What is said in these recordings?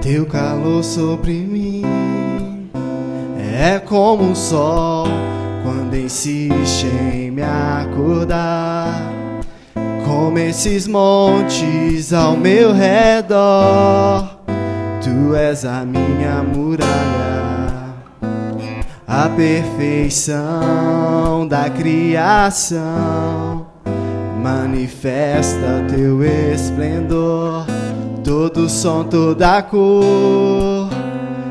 Teu calor sobre mim é como um sol quando insiste em me acordar. Como esses montes ao meu redor, Tu és a minha muralha, a perfeição da criação. Manifesta Teu esplendor, todo som, toda cor.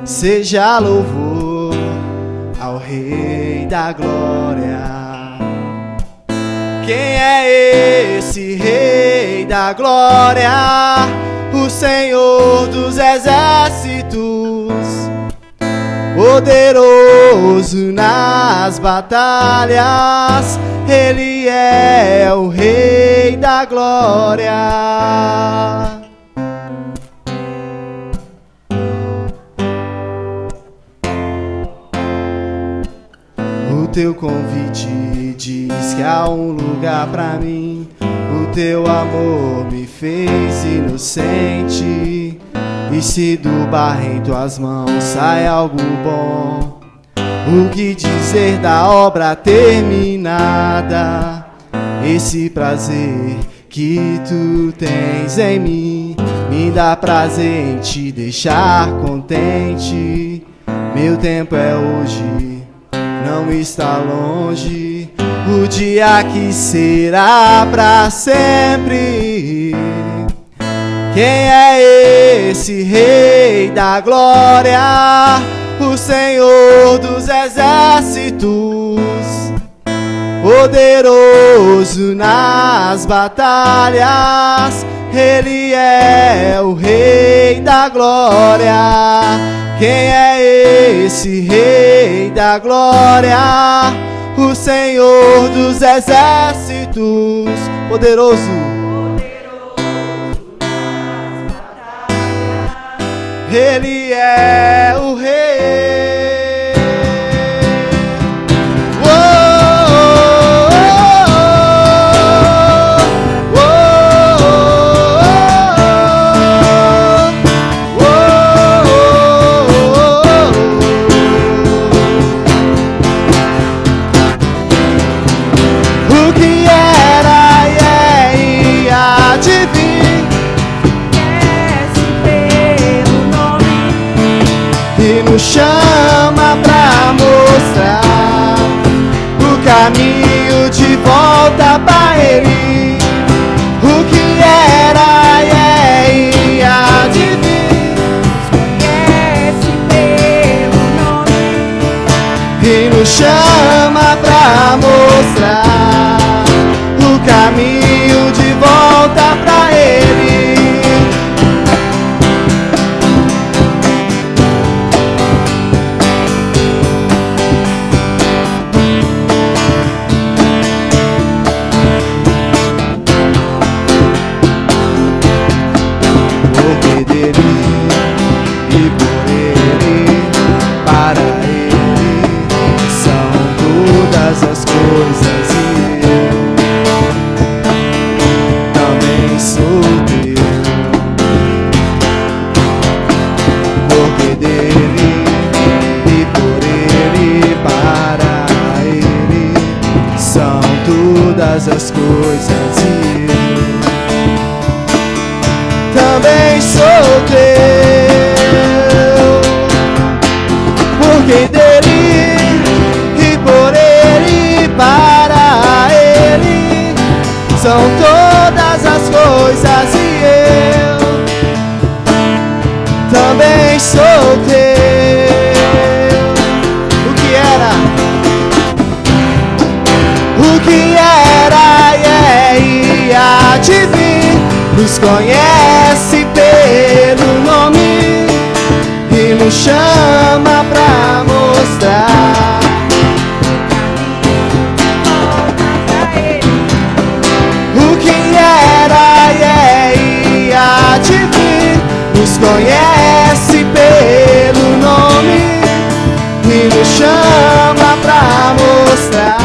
Seja louvor ao Rei da Glória. Quem é esse Rei da Glória? O Senhor dos Exércitos, poderoso nas batalhas. Ele é o Rei da Glória. O Teu convite diz que há um lugar pra mim. O Teu amor me fez inocente. E se do barro em Tuas mãos sai algo bom, o que dizer da obra terminada? Esse prazer que Tu tens em mim me dá prazer em Te deixar contente. Meu tempo é hoje, não está longe, o dia que será pra sempre. Quem é esse Rei da Glória? O Senhor dos Exércitos, poderoso nas batalhas. Ele é o Rei da Glória. Quem é esse Rei da Glória? O Senhor dos Exércitos, poderoso. Ele é o Rei. Oh, oh, oh, oh. O que era e há de vir, nos chama pra mostrar o caminho de volta pra Ele. O que era e há de vir, conhece pelo nome e nos chama pra mostrar o caminho de volta pra Ele. E por Ele, para Ele, são todas as coisas. E eu também sou Teu. Porque dele e por Ele, para Ele, são todas as coisas. E eu também sou Teu. Porque dele e por Ele, para Ele, são todas as coisas. E eu também sou Teu. O que era e há de vir, nos conhece pelo nome e nos chama pra mostrar o que era e há de vir, nos conhece pelo nome e nos chama pra mostrar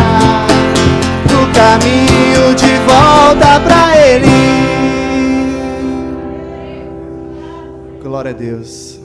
o caminho de volta pra Ele. Glória a Deus.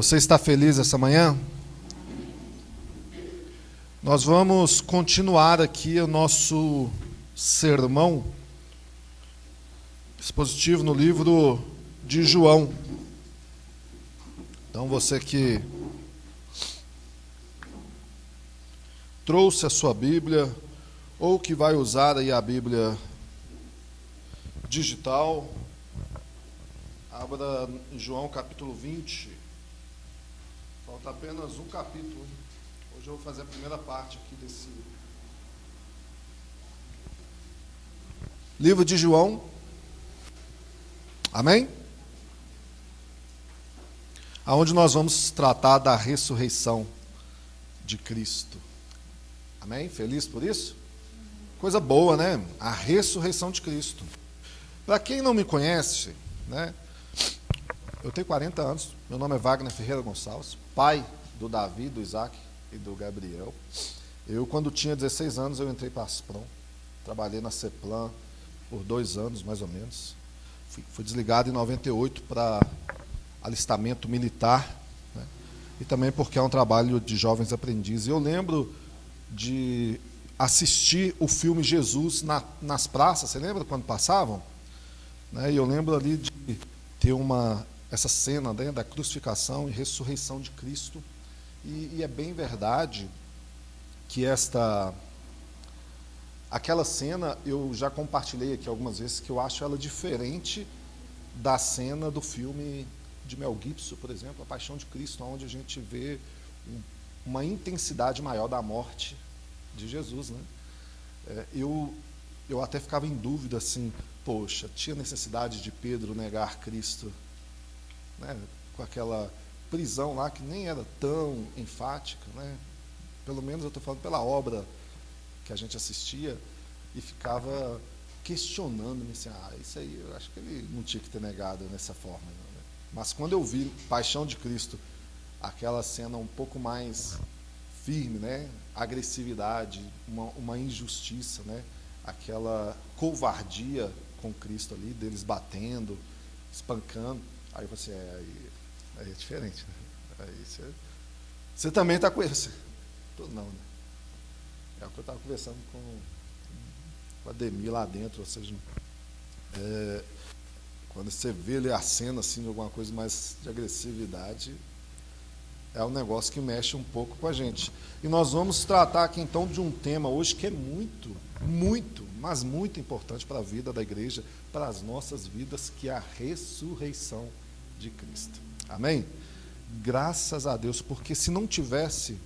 Você está feliz essa manhã? Nós vamos continuar aqui o nosso sermão expositivo no livro de João. Então você que trouxe a sua Bíblia ou que vai usar aí a Bíblia digital, abra em João capítulo 20. Falta apenas um capítulo. Hoje eu vou fazer a primeira parte aqui desse livro de João. Amém? Aonde nós vamos tratar da ressurreição de Cristo. Amém? Feliz por isso? Coisa boa, né? A ressurreição de Cristo. Para quem não me conhece, né? Eu tenho 40 anos, meu nome é Wagner Ferreira Gonçalves, pai do Davi, do Isaac e do Gabriel. Eu, quando tinha 16 anos, eu entrei para a Asprom, trabalhei na Ceplan por 2 anos, mais ou menos. Fui desligado em 98 para alistamento militar, né? E também porque é um trabalho de jovens aprendizes. Eu lembro de assistir o filme Jesus nas praças, você lembra quando passavam? Né? E eu lembro ali de ter essa cena, né, da crucificação e ressurreição de Cristo. E é bem verdade que aquela cena eu já compartilhei aqui algumas vezes, que eu acho ela diferente da cena do filme de Mel Gibson, por exemplo, A Paixão de Cristo, onde a gente vê uma intensidade maior da morte de Jesus, né? Eu até ficava em dúvida assim, poxa, tinha necessidade de Pedro negar Cristo, né? Com aquela prisão lá que nem era tão enfática, né? Pelo menos eu estou falando pela obra que a gente assistia e ficava questionando-me assim, isso aí eu acho que ele não tinha que ter negado dessa forma, não, né? Mas quando eu vi Paixão de Cristo, aquela cena um pouco mais firme, né? Agressividade, uma injustiça, né? Aquela covardia com Cristo ali, deles batendo, espancando, aí você aí é diferente, né? Aí você também está com isso. Não, né? É o que eu estava conversando com a Demi lá dentro, ou seja, quando você vê a cena assim, de alguma coisa mais de agressividade, é um negócio que mexe um pouco com a gente. E nós vamos tratar aqui então de um tema hoje que é muito, mas muito importante para a vida da igreja, para as nossas vidas, que é a ressurreição de Cristo. Amém? Graças a Deus, porque se não tivesse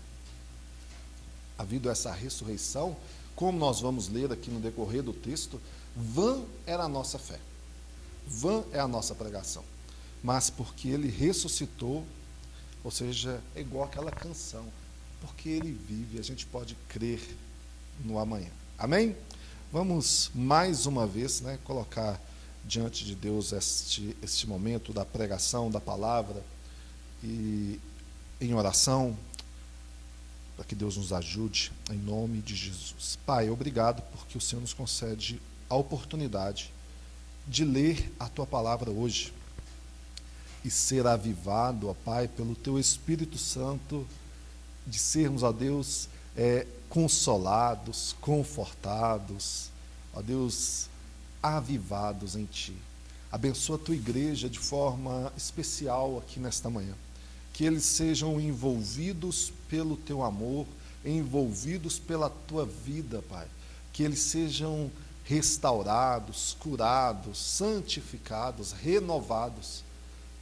havido essa ressurreição, como nós vamos ler aqui no decorrer do texto, vã era a nossa fé, vã é a nossa pregação. Mas porque ele ressuscitou, ou seja, é igual aquela canção, porque ele vive, a gente pode crer no amanhã. Amém? Vamos mais uma vez, né, colocar diante de Deus este momento da pregação, da palavra, e em oração, para que Deus nos ajude, em nome de Jesus. Pai, obrigado porque o Senhor nos concede a oportunidade de ler a Tua palavra hoje e ser avivado, ó Pai, pelo Teu Espírito Santo, de sermos, ó Deus, consolados, confortados, ó Deus, avivados em Ti. Abençoa a Tua igreja de forma especial aqui nesta manhã. Que eles sejam envolvidos pelo Teu amor, envolvidos pela Tua vida, Pai. Que eles sejam restaurados, curados, santificados, renovados,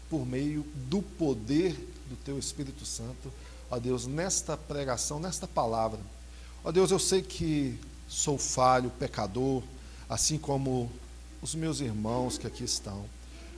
por meio do poder do Teu Espírito Santo, ó Deus, nesta pregação, nesta palavra. Ó Deus, eu sei que sou falho, pecador, assim como os meus irmãos que aqui estão.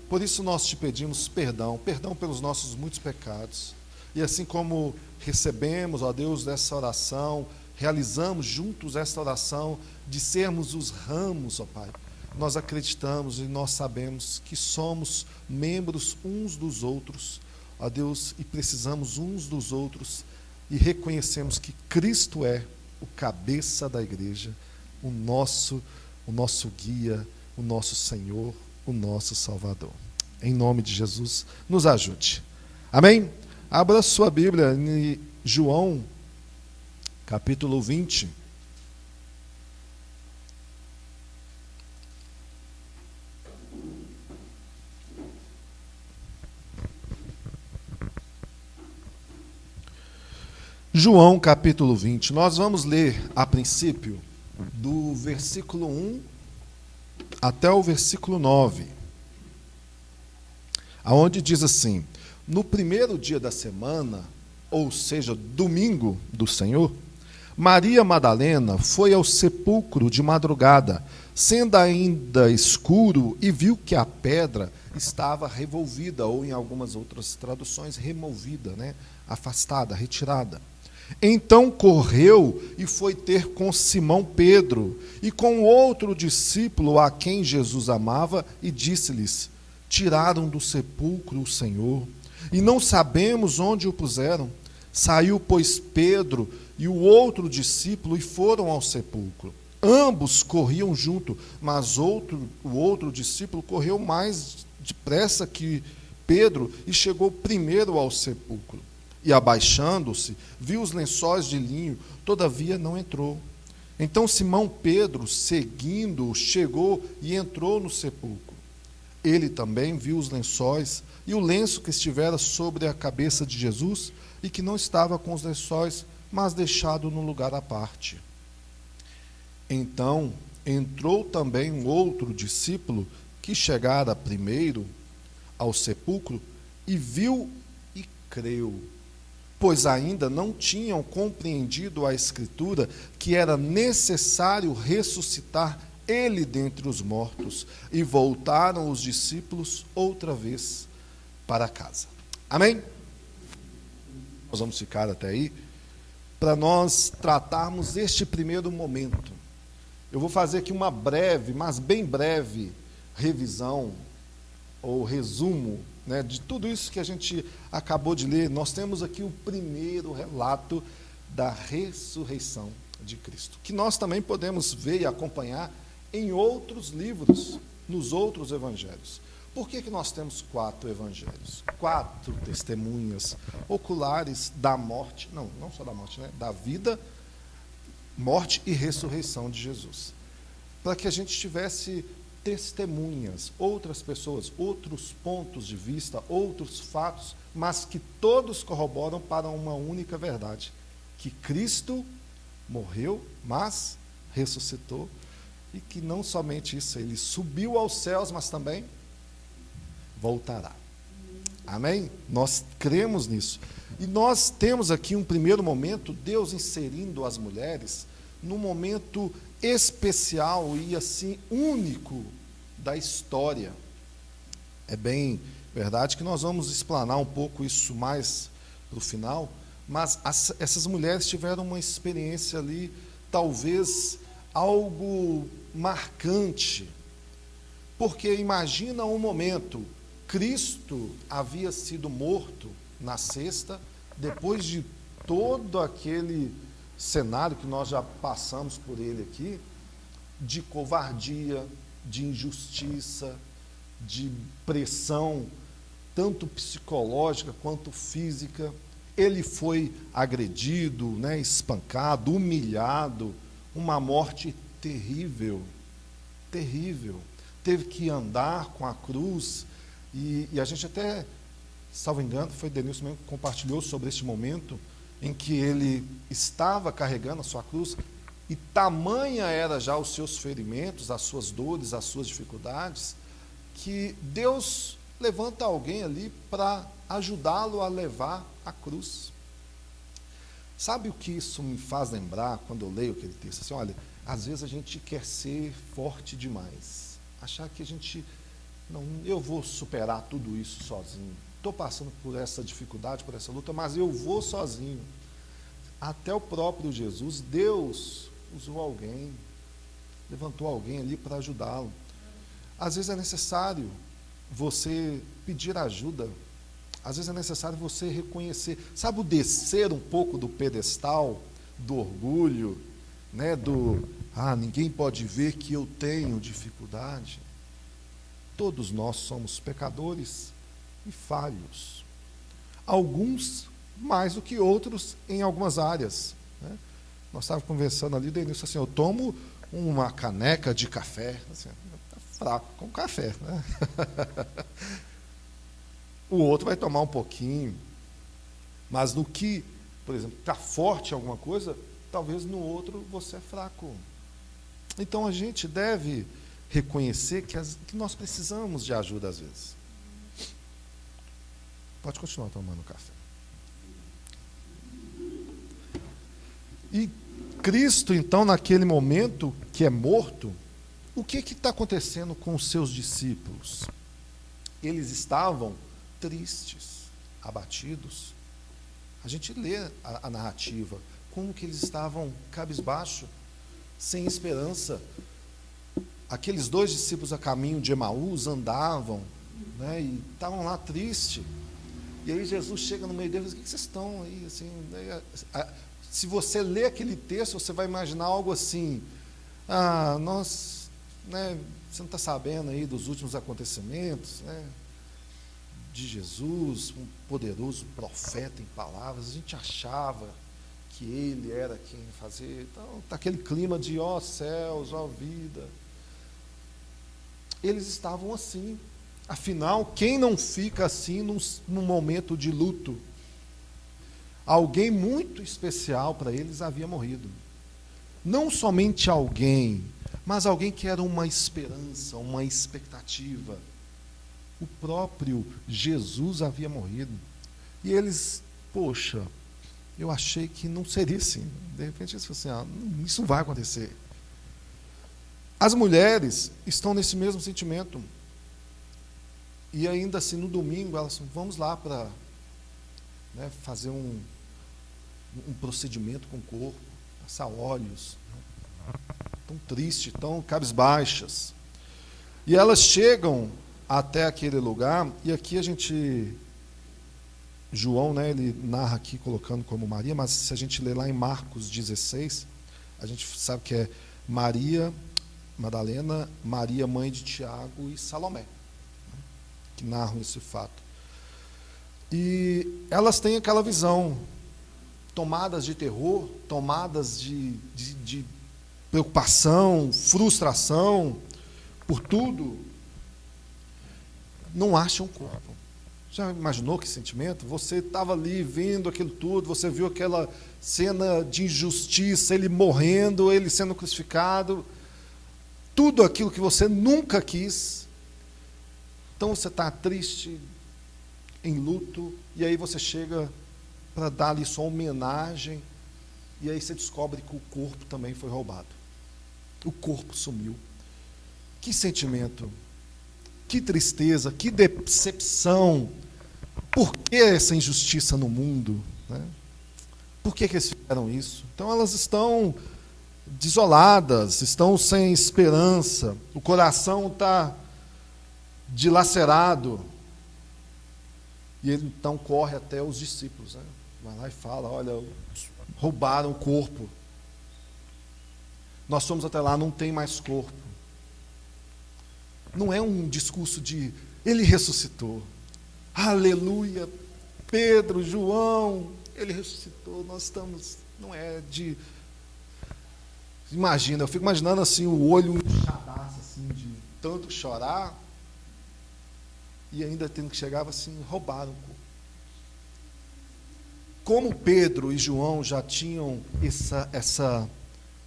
Por isso nós te pedimos perdão pelos nossos muitos pecados. E assim como recebemos, ó Deus, dessa oração, realizamos juntos esta oração de sermos os ramos, ó Pai, nós acreditamos e nós sabemos que somos membros uns dos outros, ó Deus, e precisamos uns dos outros, e reconhecemos que Cristo é o cabeça da igreja, o nosso guia, o nosso Senhor, o nosso Salvador. Em nome de Jesus, nos ajude. Amém? Abra sua Bíblia em João, capítulo 20. João, capítulo 20. Nós vamos ler, a princípio, do versículo 1 até o versículo 9. Aonde diz assim: no primeiro dia da semana, ou seja, domingo do Senhor, Maria Madalena foi ao sepulcro de madrugada, sendo ainda escuro, e viu que a pedra estava revolvida, ou em algumas outras traduções, removida, né? Afastada, retirada. Então correu e foi ter com Simão Pedro e com outro discípulo a quem Jesus amava, e disse-lhes: tiraram do sepulcro o Senhor, e não sabemos onde o puseram. Saiu, pois, Pedro e o outro discípulo e foram ao sepulcro. Ambos corriam junto, mas o outro discípulo correu mais depressa que Pedro e chegou primeiro ao sepulcro. E, abaixando-se, viu os lençóis de linho, todavia não entrou. Então Simão Pedro, seguindo-o, chegou e entrou no sepulcro. Ele também viu os lençóis e o lenço que estivera sobre a cabeça de Jesus, e que não estava com os lençóis, mas deixado num lugar à parte. Então entrou também um outro discípulo, que chegara primeiro ao sepulcro, e viu e creu. pois ainda não tinham compreendido a Escritura que era necessário ressuscitar ele dentre os mortos, e voltaram os discípulos outra vez para casa. Amém? Nós vamos ficar até aí, para nós tratarmos este primeiro momento. Eu vou fazer aqui uma breve, mas bem breve, revisão, ou resumo, né, de tudo isso que a gente acabou de ler. Nós temos aqui o primeiro relato da ressurreição de Cristo, que nós também podemos ver e acompanhar em outros livros, nos outros evangelhos. Por que nós temos 4 evangelhos? 4 testemunhas oculares da morte, não só da morte, né? Da vida, morte e ressurreição de Jesus. Para que a gente tivesse testemunhas, outras pessoas, outros pontos de vista, outros fatos, mas que todos corroboram para uma única verdade, que Cristo morreu, mas ressuscitou, e que não somente isso, ele subiu aos céus, mas também voltará. Amém? Nós cremos nisso. E nós temos aqui um primeiro momento, Deus inserindo as mulheres num momento especial e assim único da história. É bem verdade que nós vamos explanar um pouco isso mais para o final, mas essas mulheres tiveram uma experiência ali, talvez algo marcante, porque imagina um momento, Cristo havia sido morto na sexta, depois de todo aquele cenário que nós já passamos por ele aqui, de covardia, de injustiça, de pressão, tanto psicológica quanto física. Ele foi agredido, né, espancado, humilhado, uma morte terrível, terrível. Teve que andar com a cruz, e a gente até, salvo engano, foi Denilson mesmo que compartilhou sobre este momento em que ele estava carregando a sua cruz, e tamanha era já os seus ferimentos, as suas dores, as suas dificuldades, que Deus levanta alguém ali para ajudá-lo a levar a cruz. Sabe o que isso me faz lembrar quando eu leio aquele texto? Assim, olha, às vezes a gente quer ser forte demais, achar que a gente, não, eu vou superar tudo isso sozinho, estou passando por essa dificuldade, por essa luta, mas eu vou sozinho. Até o próprio Jesus, Deus usou alguém, levantou alguém ali para ajudá-lo. Às vezes é necessário você pedir ajuda, às vezes é necessário você reconhecer, sabe, o descer um pouco do pedestal, do orgulho, né, ninguém pode ver que eu tenho dificuldade. Todos nós somos pecadores e falhos, alguns mais do que outros em algumas áreas, né? Nós estávamos conversando ali, Denilson, assim, eu tomo uma caneca de café, assim, tá fraco com café, né? O outro vai tomar um pouquinho, mas no que, por exemplo, está forte em alguma coisa, talvez no outro você é fraco. Então a gente deve reconhecer que nós precisamos de ajuda às vezes. Pode continuar tomando café. E Cristo, então, naquele momento que é morto, o que está acontecendo com os seus discípulos? Eles estavam tristes, abatidos. A gente lê a narrativa, como que eles estavam cabisbaixo, sem esperança. Aqueles 2 discípulos a caminho de Emaús andavam, né, e estavam lá tristes. E aí Jesus chega no meio deles e diz: o que vocês estão aí? Assim, né? Se você ler aquele texto, você vai imaginar algo assim: né, você não está sabendo aí dos últimos acontecimentos, né, de Jesus, um poderoso profeta em palavras, a gente achava que ele era quem fazia. Então, está aquele clima de ó céus, ó vida. Eles estavam assim. Afinal, quem não fica assim num momento de luto? Alguém muito especial para eles havia morrido. Não somente alguém, mas alguém que era uma esperança, uma expectativa. O próprio Jesus havia morrido. E eles, poxa, eu achei que não seria assim. De repente, ele falou assim, isso não vai acontecer. As mulheres estão nesse mesmo sentimento. E ainda assim, no domingo, elas vamos lá para fazer um procedimento com o corpo, passar óleos, tão tristes, tão cabisbaixas. E elas chegam até aquele lugar, e aqui João, ele narra aqui colocando como Maria, mas se a gente ler lá em Marcos 16, a gente sabe que é Maria Madalena, Maria, mãe de Tiago, e Salomé, que narram esse fato. E elas têm aquela visão, tomadas de terror, tomadas de preocupação, frustração, por tudo, não acham o corpo. Já imaginou que sentimento? Você estava ali vendo aquilo tudo, você viu aquela cena de injustiça, ele morrendo, ele sendo crucificado, tudo aquilo que você nunca quis. Então você está triste, em luto, e aí você chega para dar ali sua homenagem, e aí você descobre que o corpo também foi roubado. O corpo sumiu. Que sentimento, que tristeza, que decepção. Por que essa injustiça no mundo? Por que eles fizeram isso? Então elas estão desoladas, estão sem esperança, o coração está dilacerado. E ele então corre até os discípulos, vai lá e fala, olha, roubaram o corpo. Nós fomos até lá, não tem mais corpo. Não é um discurso de, ele ressuscitou. Aleluia, Pedro, João, ele ressuscitou, nós estamos, não é de... Imagina, eu fico imaginando assim, o olho inchadaço, assim, de tanto chorar, e ainda tendo que chegar assim, roubaram o corpo. Como Pedro e João já tinham essa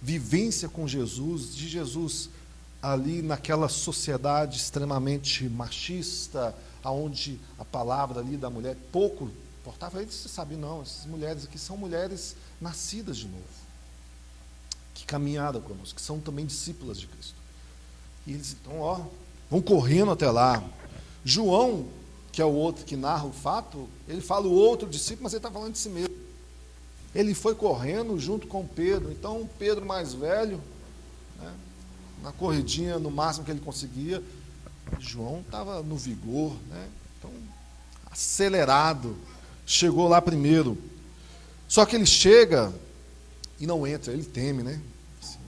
vivência com Jesus, de Jesus ali naquela sociedade extremamente machista, onde a palavra ali da mulher pouco importava, eles sabiam, não, essas mulheres aqui são mulheres nascidas de novo, que caminharam conosco, que são também discípulas de Cristo. E eles então, vão correndo até lá. João, que é o outro que narra o fato, ele fala o outro discípulo, mas ele está falando de si mesmo. Ele foi correndo junto com Pedro, então Pedro mais velho, na corridinha, no máximo que ele conseguia, João estava no vigor, então, acelerado, chegou lá primeiro. Só que ele chega e não entra, ele teme, assim,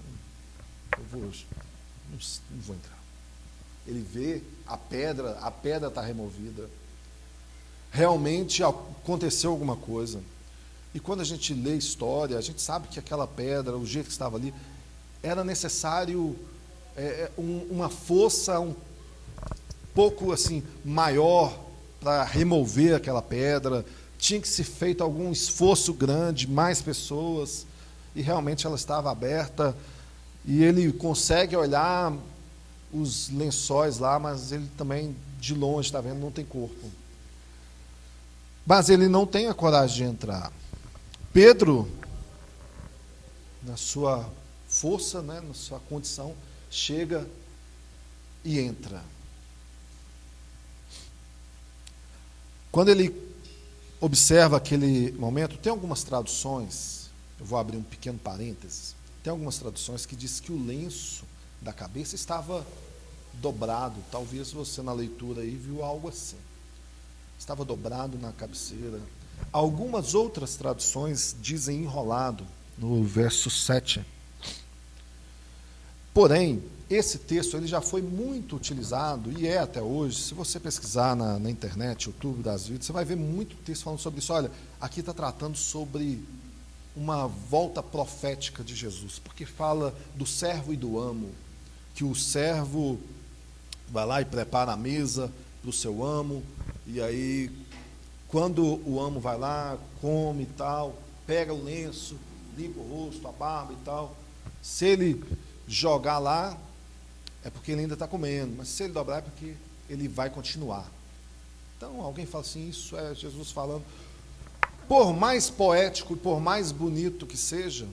não vou entrar. Ele vê a pedra está removida. Realmente aconteceu alguma coisa. E quando a gente lê a história, a gente sabe que aquela pedra, o jeito que estava ali, era necessário uma força um pouco assim maior para remover aquela pedra. Tinha que ser feito algum esforço grande, mais pessoas, e realmente ela estava aberta, e ele consegue olhar os lençóis lá, mas ele também de longe está vendo, não tem corpo. Mas ele não tem a coragem de entrar. Pedro, na sua força, na sua condição, chega e entra. Quando ele observa aquele momento, tem algumas traduções, eu vou abrir um pequeno parênteses, tem algumas traduções que diz que o lenço da cabeça estava dobrado. Talvez você na leitura aí viu algo assim. Estava dobrado na cabeceira. Algumas outras traduções dizem enrolado, no verso 7. Porém, esse texto ele já foi muito utilizado, e é até hoje. Se você pesquisar na internet, YouTube das Vidas, você vai ver muito texto falando sobre isso. Olha, aqui está tratando sobre uma volta profética de Jesus, porque fala do servo e do amo, que o servo vai lá e prepara a mesa para o seu amo, e aí, quando o amo vai lá, come e tal, pega o lenço, limpa o rosto, a barba e tal, se ele jogar lá, é porque ele ainda está comendo, mas se ele dobrar é porque ele vai continuar. Então, alguém fala assim, isso é Jesus falando. por mais poético e por mais bonito que seja,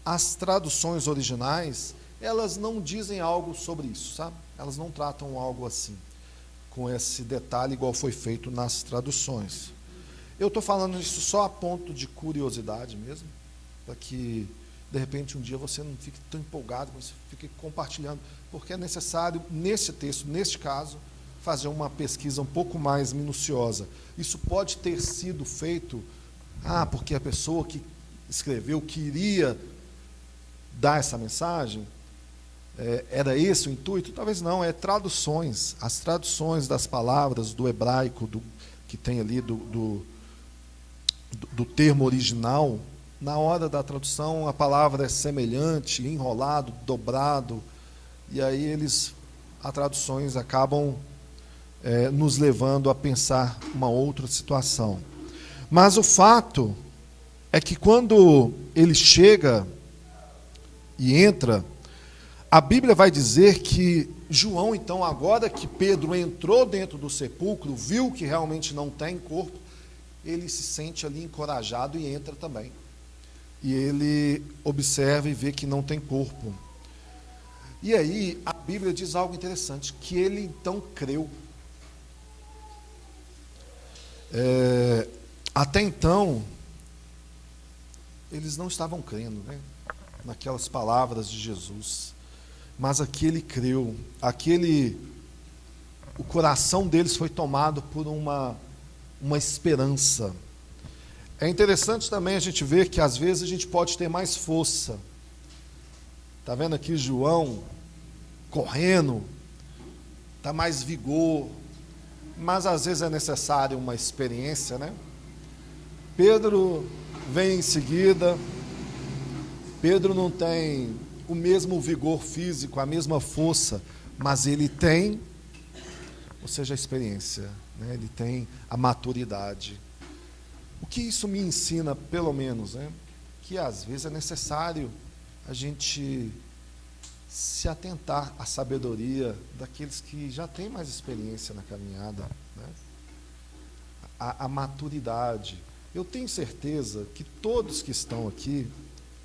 as traduções originais, elas não dizem algo sobre isso, sabe? Elas não tratam algo assim, com esse detalhe igual foi feito nas traduções. Eu estou falando isso só a ponto de curiosidade mesmo, para que, de repente, um dia você não fique tão empolgado, mas fique compartilhando, porque é necessário, nesse texto, neste caso, fazer uma pesquisa um pouco mais minuciosa. Isso pode ter sido feito, porque a pessoa que escreveu queria dar essa mensagem, era esse o intuito? Talvez não, é traduções, as traduções das palavras do hebraico, que tem ali do termo original. Na hora da tradução, a palavra é semelhante, enrolado, dobrado, e aí as traduções acabam nos levando a pensar uma outra situação. Mas o fato é que quando ele chega e entra, a Bíblia vai dizer que João, então, agora que Pedro entrou dentro do sepulcro, viu que realmente não tem corpo, ele se sente ali encorajado e entra também. E ele observa e vê que não tem corpo. E aí a Bíblia diz algo interessante, que ele então creu. Até então, eles não estavam crendo, né, naquelas palavras de Jesus. Mas aqui ele creu. O coração deles foi tomado por uma esperança. É interessante também a gente ver que às vezes a gente pode ter mais força. Está vendo aqui João correndo, está mais vigor, mas às vezes é necessário uma experiência, né? Pedro vem em seguida. Pedro não tem o mesmo vigor físico, a mesma força, mas ele tem, ou seja, a experiência, né? Ele tem a maturidade. O que isso me ensina, pelo menos, né? Que às vezes é necessário a gente se atentar à sabedoria daqueles que já têm mais experiência na caminhada, né? A maturidade. Eu tenho certeza que todos que estão aqui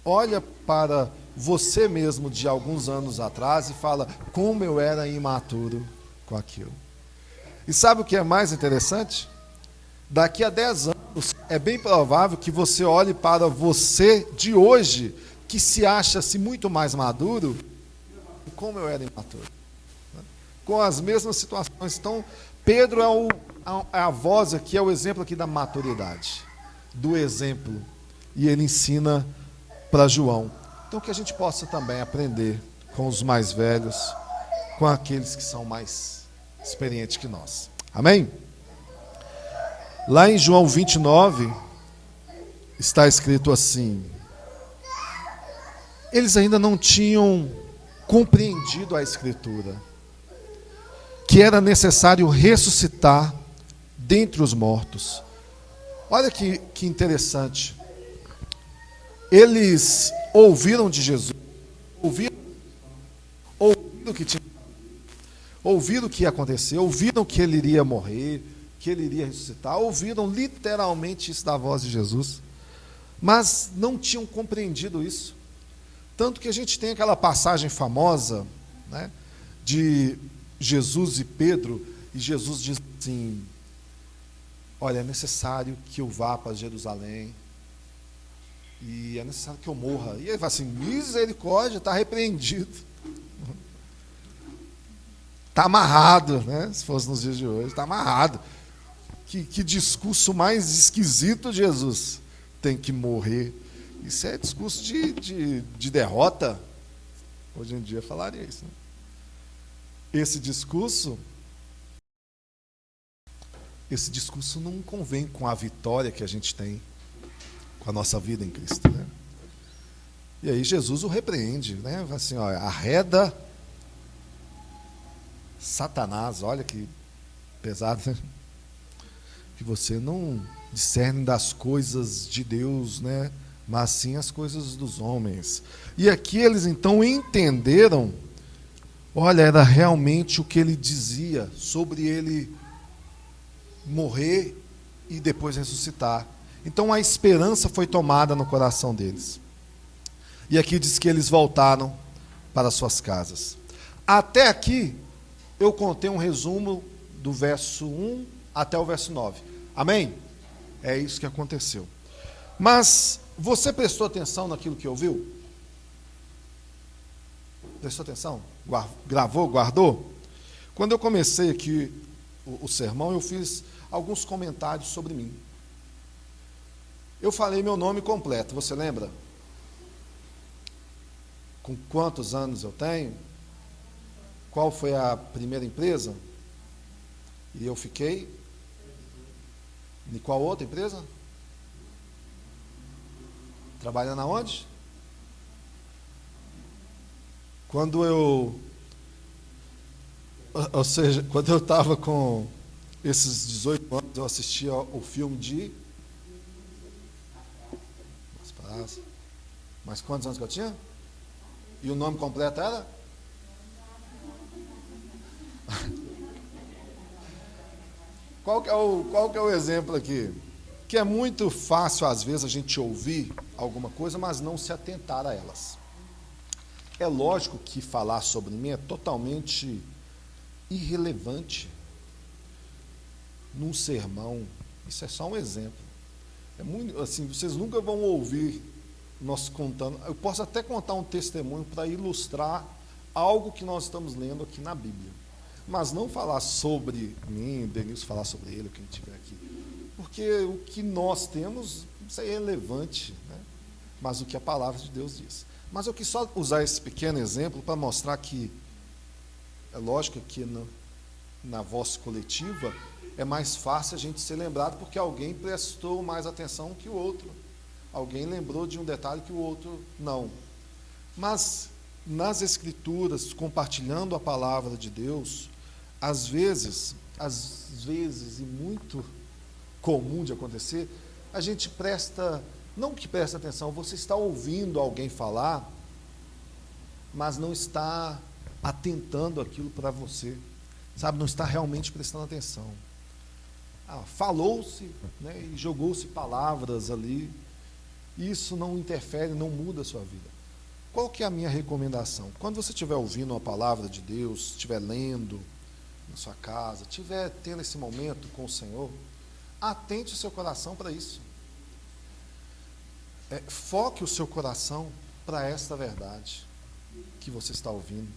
olha para você mesmo de alguns anos atrás e fala, como eu era imaturo com aquilo. E sabe o que é mais interessante? Daqui a 10 anos, é bem provável que você olhe para você de hoje, que se acha-se muito mais maduro, e como eu era imaturo. Com as mesmas situações. Então, Pedro é a voz aqui, é o exemplo aqui da maturidade, do exemplo. E ele ensina para João. Então, que a gente possa também aprender com os mais velhos, com aqueles que são mais experientes que nós. Amém? Lá em João 29, está escrito assim: eles ainda não tinham compreendido a Escritura, que era necessário ressuscitar dentre os mortos. Olha que interessante. Eles ouviram de Jesus, ouviram o que ia acontecer, ouviram que ele iria morrer, que ele iria ressuscitar, ouviram literalmente isso da voz de Jesus, mas não tinham compreendido isso. Tanto que a gente tem aquela passagem famosa, né, de Jesus e Pedro, e Jesus diz assim: olha, é necessário que eu vá para Jerusalém, e é necessário que eu morra. E ele fala assim: misericórdia, está repreendido. Está amarrado, né? Se fosse nos dias de hoje, está amarrado. Que discurso mais esquisito, Jesus. Tem que morrer. Isso é discurso de derrota. Hoje em dia falaria isso, né? Esse discurso não convém com a vitória que a gente tem com a nossa vida em Cristo, né? E aí Jesus o repreende, né? Fala assim, ó, arreda Satanás, olha que pesado, né? Que você não discerne das coisas de Deus, né? Mas sim as coisas dos homens. E aqui eles então entenderam, olha, era realmente o que ele dizia sobre ele morrer e depois ressuscitar. Então a esperança foi tomada no coração deles. E aqui diz que eles voltaram para suas casas. Até aqui, eu contei um resumo do verso 1 até o verso 9. Amém? É isso que aconteceu. Mas você prestou atenção naquilo que ouviu? Prestou atenção? Gravou? Guardou? Quando eu comecei aqui o sermão, eu fiz alguns comentários sobre mim. Eu falei meu nome completo, você lembra? Com quantos anos eu tenho? Qual foi a primeira empresa? E eu fiquei? E qual outra empresa? Trabalhando aonde? Quando eu estava com esses 18 anos, eu assistia o filme de... Mas quantos anos que eu tinha? E o nome completo era? Qual que é o exemplo aqui? Que é muito fácil, às vezes, a gente ouvir alguma coisa, mas não se atentar a elas. É lógico que falar sobre mim é totalmente irrelevante num sermão. Isso é só um exemplo. É muito, assim, vocês nunca vão ouvir nós contando. Eu posso até contar um testemunho para ilustrar algo que nós estamos lendo aqui na Bíblia. Mas não falar sobre mim, Denilson falar sobre ele, quem estiver aqui. Porque o que nós temos, isso é irrelevante, né? Mas o que a palavra de Deus diz. Mas eu quis só usar esse pequeno exemplo para mostrar que, é lógico que na voz coletiva é mais fácil a gente ser lembrado porque alguém prestou mais atenção que o outro. Alguém lembrou de um detalhe que o outro não. Mas nas Escrituras, compartilhando a palavra de Deus, às vezes, e muito comum de acontecer, a gente não que presta atenção, você está ouvindo alguém falar, mas não está atentando aquilo para você, sabe, não está realmente prestando atenção. Falou-se, né, e jogou-se palavras ali, isso não interfere, não muda a sua vida. Qual que é a minha recomendação? Quando você estiver ouvindo a palavra de Deus, estiver lendo na sua casa, estiver tendo esse momento com o Senhor, atente o seu coração para isso. Foque o seu coração para esta verdade que você está ouvindo.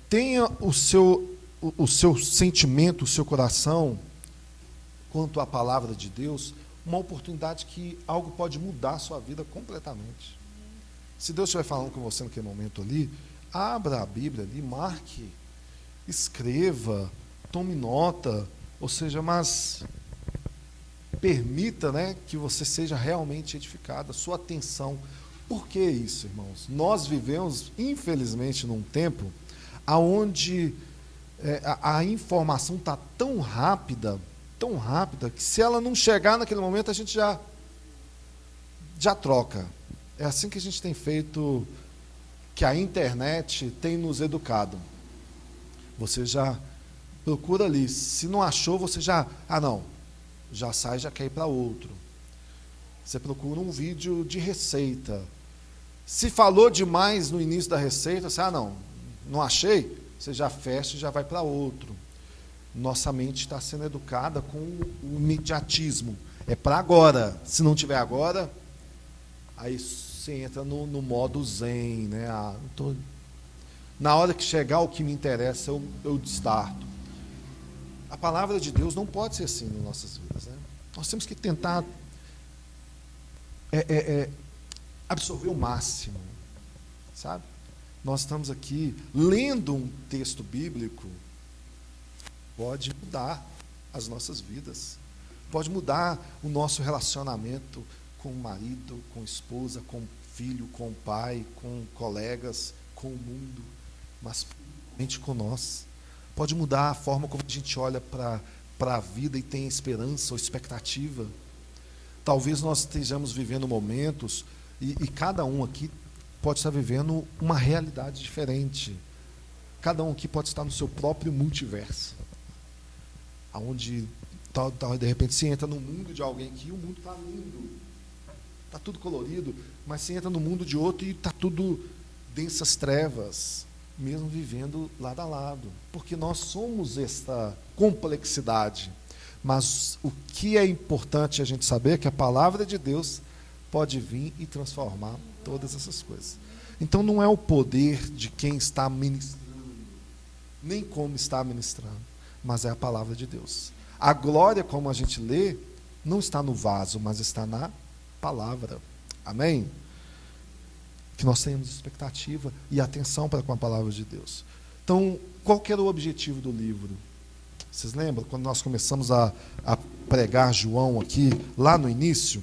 Tenha o seu sentimento, o seu coração, quanto à palavra de Deus, uma oportunidade que algo pode mudar a sua vida completamente. Se Deus estiver falando com você naquele momento ali, abra a Bíblia ali, marque, escreva, tome nota, ou seja, mas permita, né, que você seja realmente edificado, a sua atenção. Por que isso, irmãos? Nós vivemos, infelizmente, num tempo onde a informação está tão rápida, que se ela não chegar naquele momento, a gente já troca. É assim que a gente tem feito, que a internet tem nos educado. Você já procura ali, se não achou, você já sai, já quer ir para outro. Você procura um vídeo de receita. Se falou demais no início da receita, você, não achei, você já fecha e já vai para outro. Nossa mente está sendo educada com o imediatismo. É para agora. Se não tiver agora, aí você entra no modo zen, né? Na hora que chegar o que me interessa, eu destarto. A palavra de Deus não pode ser assim nas nossas vidas, né? Nós temos que tentar absorver o máximo, sabe? Nós estamos aqui lendo um texto bíblico, pode mudar as nossas vidas, pode mudar o nosso relacionamento com o marido, com a esposa, com o filho, com o pai, com colegas, com o mundo, mas principalmente com nós. Pode mudar a forma como a gente olha para a vida e tem esperança ou expectativa. Talvez nós estejamos vivendo momentos, e cada um aqui pode estar vivendo uma realidade diferente. Cada um aqui pode estar no seu próprio multiverso, onde De repente você entra no mundo de alguém que o mundo está lindo, está tudo colorido, mas você entra no mundo de outro e está tudo densas trevas, mesmo vivendo lado a lado, porque nós somos esta complexidade. Mas o que é importante a gente saber é que a palavra de Deus pode vir e transformar todas essas coisas. Então não é o poder de quem está ministrando, nem como está ministrando, mas é a palavra de Deus. A glória, como a gente lê, não está no vaso, mas está na palavra. Amém? Que nós tenhamos expectativa e atenção para com a palavra de Deus. Então, qual que era o objetivo do livro? Vocês lembram quando nós começamos a pregar João aqui, lá no início?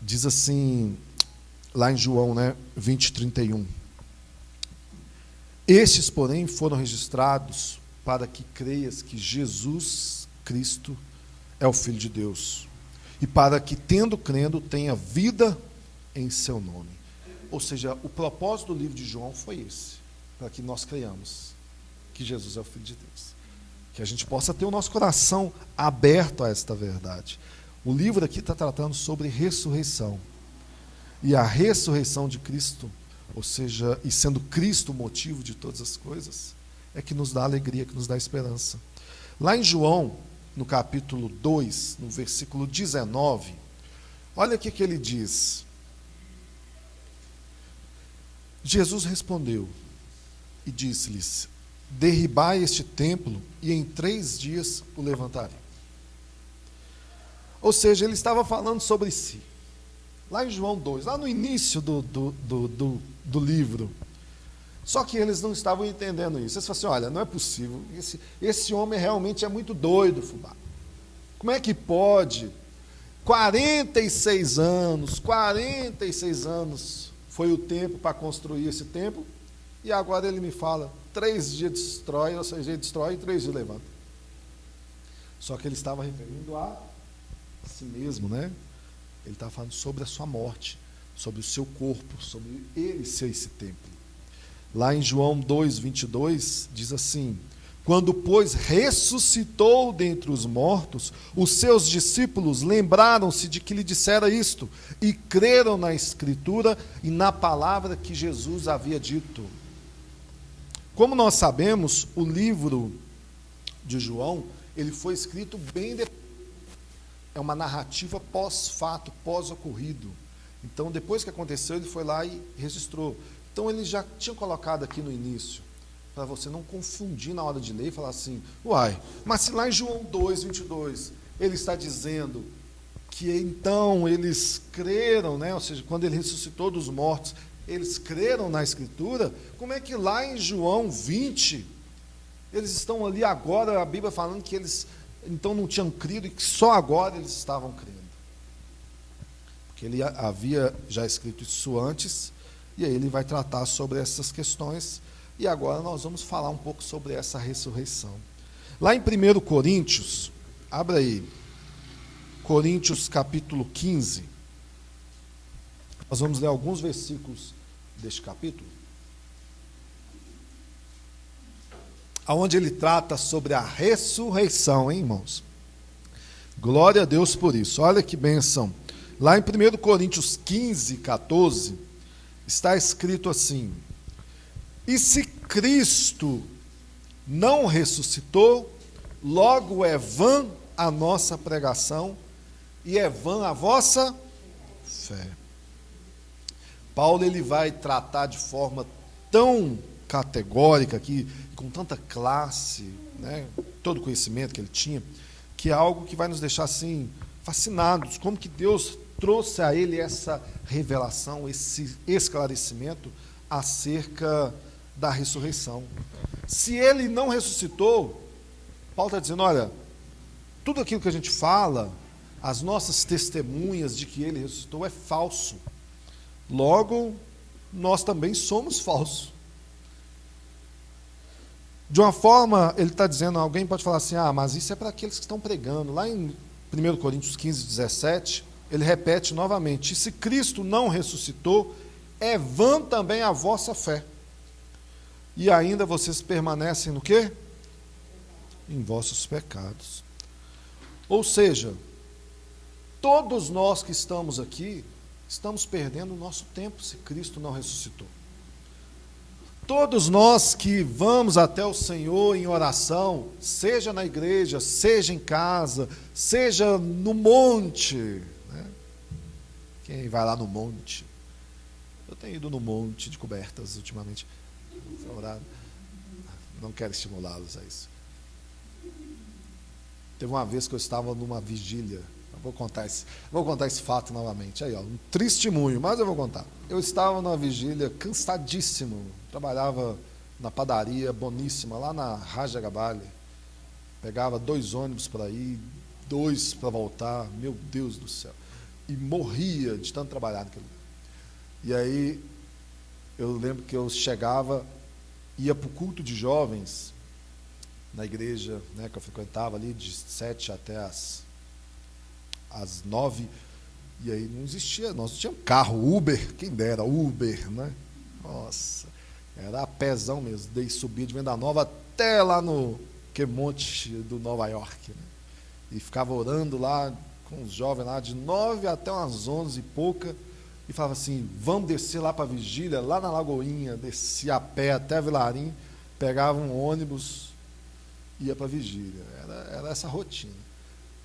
Diz assim, lá em João, 20:31. Estes, porém, foram registrados para que creias que Jesus Cristo é o Filho de Deus, e para que, tendo crendo, tenha vida em seu nome. Ou seja, o propósito do livro de João foi esse, para que nós creiamos que Jesus é o Filho de Deus, que a gente possa ter o nosso coração aberto a esta verdade. O livro aqui está tratando sobre ressurreição, e a ressurreição de Cristo, ou seja, e sendo Cristo o motivo de todas as coisas, é que nos dá alegria, que nos dá esperança. Lá em João, no capítulo 2, no versículo 19, olha o que ele diz. Jesus respondeu e disse-lhes: derribai este templo e em 3 dias o levantarei. Ou seja, ele estava falando sobre si. Lá em João 2, lá no início do livro. Só que eles não estavam entendendo isso. Eles falaram assim: olha, não é possível, esse homem realmente é muito doido, fubá. Como é que pode? 46 anos foi o tempo para construir esse templo, e agora ele me fala, 3 dias destrói, ou seja, ele destrói e 3 dias levanta. Só que ele estava referindo a si mesmo, né? Ele estava falando sobre a sua morte, sobre o seu corpo, sobre ele ser esse templo. Lá em João 2:22, diz assim: quando, pois, ressuscitou dentre os mortos, os seus discípulos lembraram-se de que lhe dissera isto, e creram na Escritura e na palavra que Jesus havia dito. Como nós sabemos, o livro de João, ele foi escrito bem depois. É uma narrativa pós-fato, pós-ocorrido. Então, depois que aconteceu, ele foi lá e registrou. Então, ele já tinha colocado aqui no início, para você não confundir na hora de ler e falar assim: uai, mas se lá em João 2:22 ele está dizendo que então eles creram, ou seja, quando ele ressuscitou dos mortos, eles creram na Escritura, como é que lá em João 20 eles estão ali agora, a Bíblia falando que eles então não tinham crido e que só agora eles estavam crendo? Porque ele havia já escrito isso antes, e aí ele vai tratar sobre essas questões. E agora nós vamos falar um pouco sobre essa ressurreição. Lá em 1 Coríntios, abra aí, Coríntios capítulo 15, nós vamos ler alguns versículos deste capítulo, onde ele trata sobre a ressurreição, hein, irmãos? Glória a Deus por isso, olha que bênção. Lá em 1 Coríntios 15:14, está escrito assim: e se Cristo não ressuscitou, logo é vã a nossa pregação e é vã a vossa fé. Paulo, ele vai tratar de forma tão categórica aqui, com tanta classe, todo o conhecimento que ele tinha, que é algo que vai nos deixar assim fascinados, como que Deus trouxe a ele essa revelação, esse esclarecimento acerca da ressurreição. Se ele não ressuscitou, Paulo está dizendo: olha, tudo aquilo que a gente fala, as nossas testemunhas de que ele ressuscitou é falso. Logo, nós também somos falsos. De uma forma, ele está dizendo, alguém pode falar assim: ah, mas isso é para aqueles que estão pregando. Lá em 1 Coríntios 15:17, ele repete novamente: e se Cristo não ressuscitou, é vã também a vossa fé. E ainda vocês permanecem no quê? Em vossos pecados. Ou seja, todos nós que estamos aqui, estamos perdendo o nosso tempo se Cristo não ressuscitou. Todos nós que vamos até o Senhor em oração, seja na igreja, seja em casa, seja no monte, né? Quem vai lá no monte? Eu tenho ido no monte de cobertas ultimamente. Não quero estimulá-los a isso. Teve uma vez que eu estava numa vigília. Vou contar esse fato novamente. Aí, ó, um testemunho, mas eu vou contar. Eu estava numa vigília, cansadíssimo. Trabalhava na padaria boníssima, lá na Raja Gabale. Pegava 2 ônibus para ir, 2 para voltar. Meu Deus do céu. E morria de tanto trabalhar naquele. E aí, eu lembro que eu chegava, ia para o culto de jovens, na igreja, né, que eu frequentava ali, de 7 até às 9, e aí não existia, nós não tínhamos carro, Uber, quem dera, Uber, né? Nossa, era a pezão mesmo, daí subia de Venda Nova até lá no Quemonte do Nova York, né? E ficava orando lá com os jovens lá, de 9 até umas 11 e pouca, e falava assim, vamos descer lá para a vigília, lá na Lagoinha, descia a pé até Vilarim, pegava um ônibus, ia para a vigília, era essa rotina.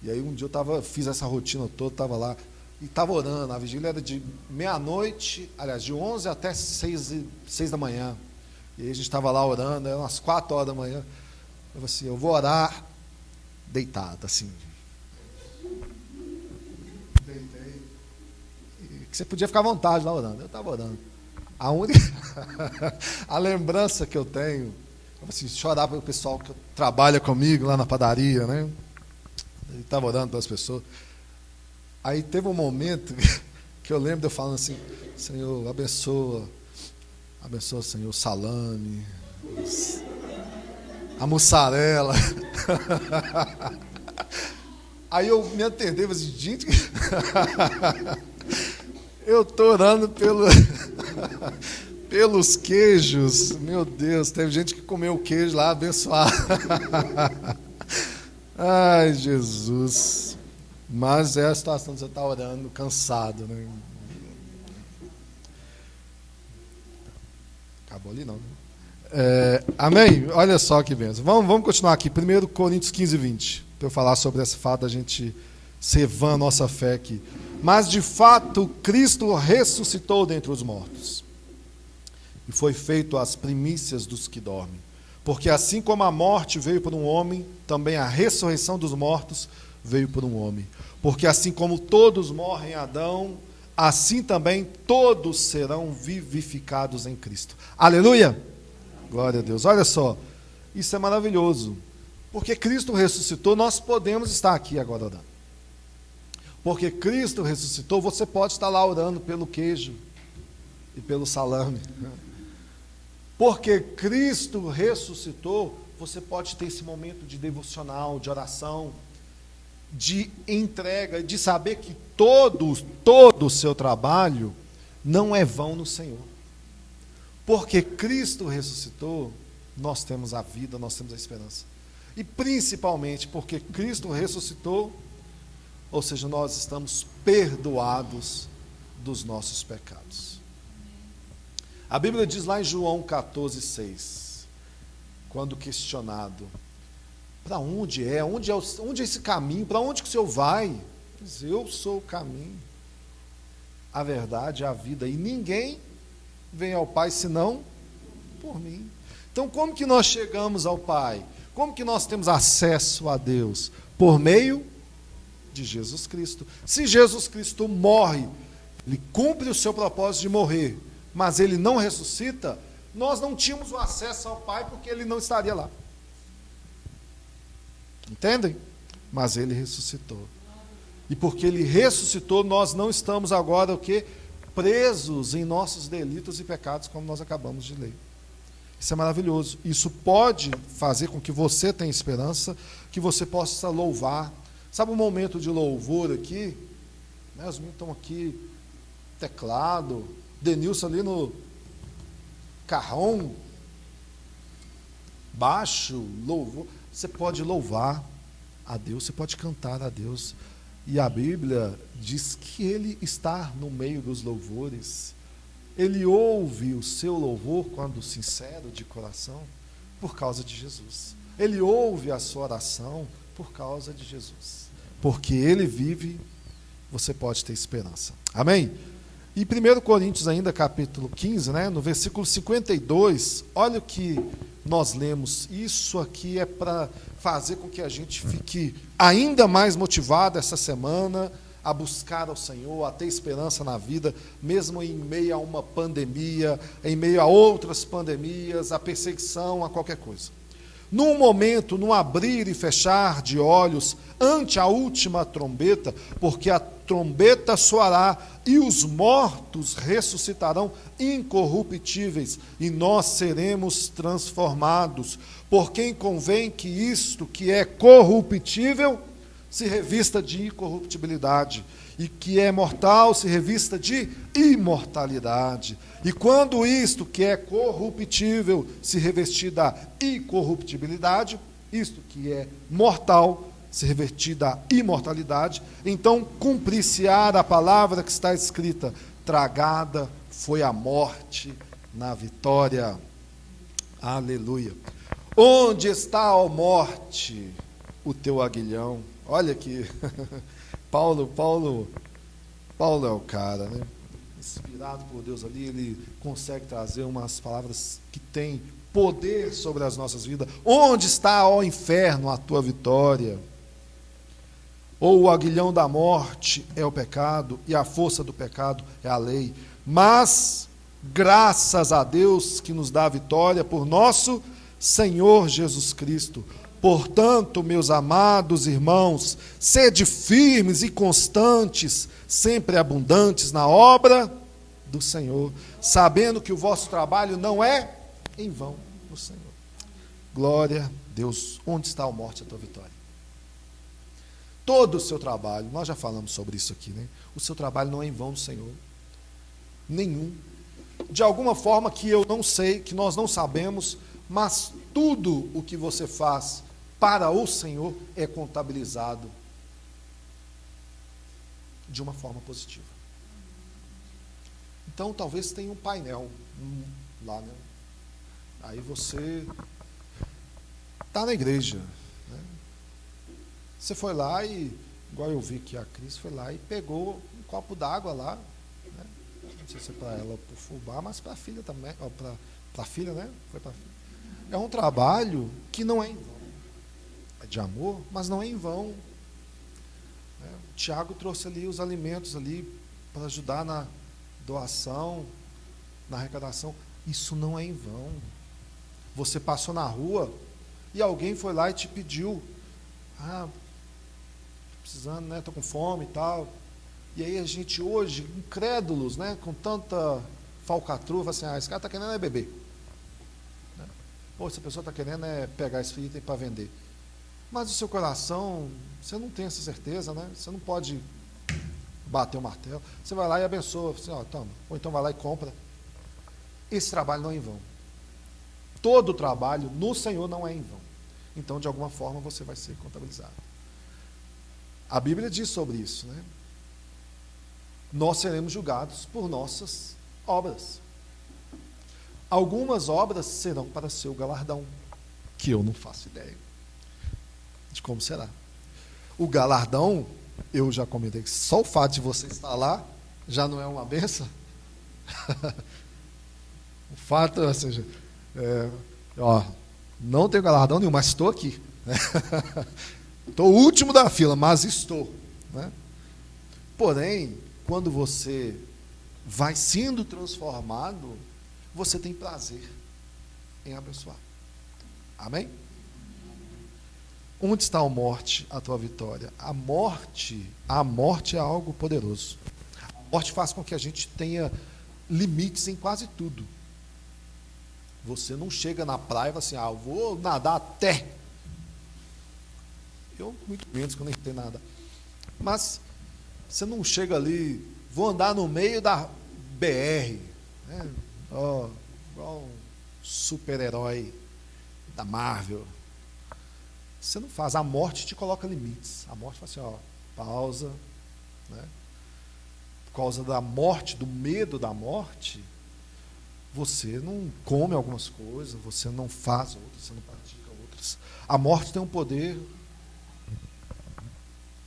E aí um dia eu fiz essa rotina toda, estava lá, e estava orando, a vigília era de meia-noite, aliás, de 11 até 6 da manhã, e aí a gente estava lá orando, eram umas 4 horas da manhã, eu falei assim, eu vou orar deitado, assim. Deitei, e que você podia ficar à vontade lá orando, eu estava orando. A única, a lembrança que eu tenho, eu falei assim, chorar para o pessoal que trabalha comigo lá na padaria, né? Ele estava orando pelas pessoas. Aí teve um momento que eu lembro de eu falando assim, Senhor, abençoa, Senhor, o salame, a mussarela. Aí eu me atendei, falei assim, gente, eu estou orando pelos queijos, meu Deus, teve gente que comeu o queijo lá, abençoado. Ai, Jesus. Mas é a situação de você estar orando, cansado, né? Acabou ali não, né? Amém? Olha só que benção. Vamos continuar aqui. 1 Coríntios 15, 20. Para eu falar sobre esse fato, a gente ser vã a nossa fé aqui. Mas, de fato, Cristo ressuscitou dentre os mortos. E foi feito as primícias dos que dormem. Porque assim como a morte veio por um homem, também a ressurreição dos mortos veio por um homem. Porque assim como todos morrem em Adão, assim também todos serão vivificados em Cristo. Aleluia! Glória a Deus. Olha só, isso é maravilhoso. Porque Cristo ressuscitou, nós podemos estar aqui agora orando. Porque Cristo ressuscitou, você pode estar lá orando pelo queijo e pelo salame. Porque Cristo ressuscitou, você pode ter esse momento de devocional, de oração, de entrega, de saber que todo o seu trabalho não é vão no Senhor. Porque Cristo ressuscitou, nós temos a vida, nós temos a esperança. E principalmente porque Cristo ressuscitou, ou seja, nós estamos perdoados dos nossos pecados. A Bíblia diz lá em João 14,6, quando questionado, para onde é? Onde é esse caminho? Para onde que o Senhor vai? Diz, eu sou o caminho, a verdade, a vida, e ninguém vem ao Pai senão por mim. Então, como que nós chegamos ao Pai? Como que nós temos acesso a Deus? Por meio de Jesus Cristo. Se Jesus Cristo morre, Ele cumpre o seu propósito de morrer, mas Ele não ressuscita, nós não tínhamos o acesso ao Pai porque Ele não estaria lá. Entendem? Mas Ele ressuscitou. E porque Ele ressuscitou, nós não estamos agora o quê? Presos em nossos delitos e pecados, como nós acabamos de ler. Isso é maravilhoso. Isso pode fazer com que você tenha esperança, que você possa louvar. Sabe um momento de louvor aqui? Né, os meninos estão aqui, teclado, Denilson ali no carrão, baixo, louvor. Você pode louvar. a Deus, você pode cantar a Deus. E a Bíblia diz que Ele está no meio dos louvores. Ele ouve o seu louvor quando sincero de coração, por causa de Jesus. Ele ouve a sua oração por causa de Jesus. Porque Ele vive, você pode ter esperança. Amém? E 1 Coríntios ainda, capítulo 15, né, no versículo 52, olha o que nós lemos. Isso aqui é para fazer com que a gente fique ainda mais motivado essa semana a buscar ao Senhor, a ter esperança na vida, mesmo em meio a uma pandemia, em meio a outras pandemias, a perseguição, a qualquer coisa. Num momento, num abrir e fechar de olhos, ante a última trombeta, porque a trombeta soará e os mortos ressuscitarão incorruptíveis, e nós seremos transformados. Por quem convém que isto que é corruptível se revista de incorruptibilidade, e que é mortal se revista de imortalidade. E quando isto que é corruptível se revestir da incorruptibilidade, isto que é mortal se revestir da imortalidade, então cumprir-se-á a palavra que está escrita: tragada foi a morte na vitória. Aleluia. Onde está, ó morte, o teu aguilhão? Olha aqui, Paulo é o cara, né? Inspirado por Deus ali, ele consegue trazer umas palavras que têm poder sobre as nossas vidas. Onde está, ó inferno, a tua vitória? Ou o aguilhão da morte é o pecado, e a força do pecado é a lei. Mas, graças a Deus que nos dá a vitória por nosso Senhor Jesus Cristo. Portanto, meus amados irmãos, sede firmes e constantes, sempre abundantes na obra do Senhor, sabendo que o vosso trabalho não é em vão no Senhor. Glória a Deus. Onde está a morte, a tua vitória? Todo o seu trabalho, nós já falamos sobre isso aqui, né? O seu trabalho não é em vão no Senhor. Nenhum. De alguma forma que eu não sei, que nós não sabemos, mas tudo o que você faz para o Senhor é contabilizado de uma forma positiva. Então, talvez tenha um painel lá, né? Aí você está na igreja, né? Você foi lá e, igual eu vi que a Cris foi lá e pegou um copo d'água lá, né? Não sei se é para ela ou para o fubá, mas para a filha também, para a filha, né? Foi para a filha. É um trabalho que não é em vão. De amor, mas não é em vão. O Tiago trouxe ali os alimentos ali para ajudar na doação, na arrecadação. Isso não é em vão. Você passou na rua e alguém foi lá e te pediu: tô precisando, né? Tô com fome e tal. E aí a gente hoje, incrédulos, né? Com tanta falcatrua, assim: esse cara está querendo é beber. Pô, essa pessoa está querendo é pegar esse item para vender. Mas o seu coração, você não tem essa certeza, né? Você não pode bater o martelo. Você vai lá e abençoa, assim, toma. Ou então vai lá e compra. Esse trabalho não é em vão. Todo trabalho no Senhor não é em vão. Então, de alguma forma, você vai ser contabilizado. A Bíblia diz sobre isso, né? Nós seremos julgados por nossas obras. Algumas obras serão para seu galardão, que eu não faço ideia de como será. O galardão, eu já comentei que só o fato de você estar lá já não é uma benção. O fato, ou seja, não tenho galardão nenhum, mas estou aqui. Estou o último da fila, mas estou. Né? Porém, quando você vai sendo transformado, você tem prazer em abençoar. Amém? Onde está a morte, a tua vitória? A morte é algo poderoso. A morte faz com que a gente tenha limites em quase tudo. Você não chega na praia e fala assim: eu vou nadar até. Eu, muito menos, que eu nem sei nada. Mas você não chega ali, vou andar no meio da BR, né? Igual um super-herói da Marvel. Você não faz. A morte te coloca limites. A morte fala assim, ó, pausa, né? Por causa da morte, do medo da morte, você não come algumas coisas, você não faz outras, você não pratica outras. A morte tem um poder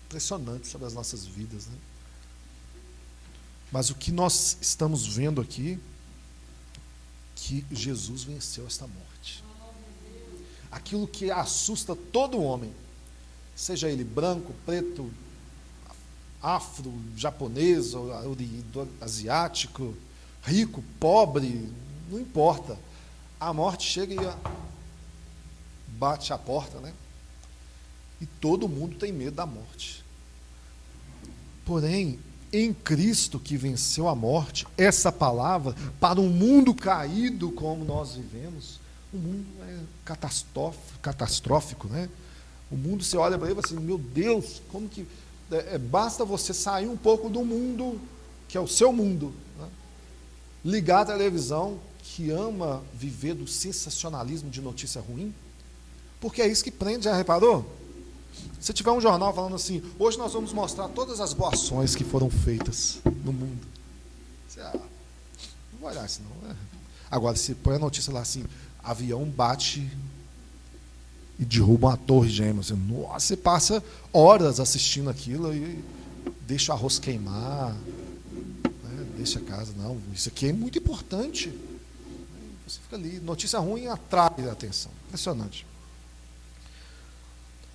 impressionante sobre as nossas vidas, né? Mas o que nós estamos vendo aqui, que Jesus venceu esta morte. Aquilo que assusta todo homem, seja ele branco, preto, afro, japonês, asiático, rico, pobre, não importa. A morte chega e bate a porta, né? E todo mundo tem medo da morte. Porém, em Cristo que venceu a morte, essa palavra, para um mundo caído como nós vivemos, o mundo é catastrófico, né? O mundo, você olha para ele e fala assim, meu Deus, como que... basta você sair um pouco do mundo, que é o seu mundo, né? Ligar a televisão, que ama viver do sensacionalismo de notícia ruim, porque é isso que prende, já reparou? Se tiver um jornal falando assim, hoje nós vamos mostrar todas as boas ações que foram feitas no mundo, você, não vai olhar isso não, né? Agora, se põe a notícia lá assim, avião bate e derruba uma torre gêmea, assim, nossa, você passa horas assistindo aquilo e deixa o arroz queimar, né? Deixa a casa, não, isso aqui é muito importante. Você fica ali, notícia ruim atrai a atenção, impressionante.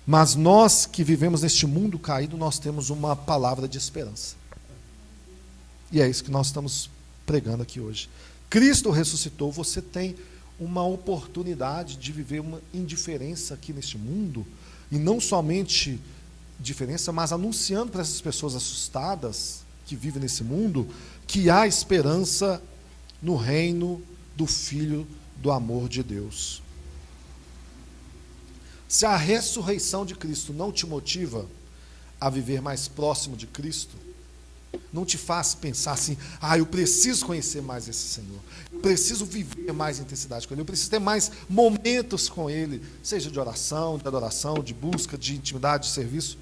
Mas nós que vivemos neste mundo caído, nós temos uma palavra de esperança. E é isso que nós estamos pregando aqui hoje. Cristo ressuscitou, você tem uma oportunidade de viver uma indiferença aqui neste mundo, e não somente diferença, mas anunciando para essas pessoas assustadas que vivem nesse mundo, que há esperança no reino do Filho do amor de Deus. Se a ressurreição de Cristo não te motiva a viver mais próximo de Cristo, não te faz pensar assim, eu preciso conhecer mais esse Senhor, eu preciso viver mais intensidade com Ele, eu preciso ter mais momentos com Ele, seja de oração, de adoração, de busca, de intimidade, de serviço,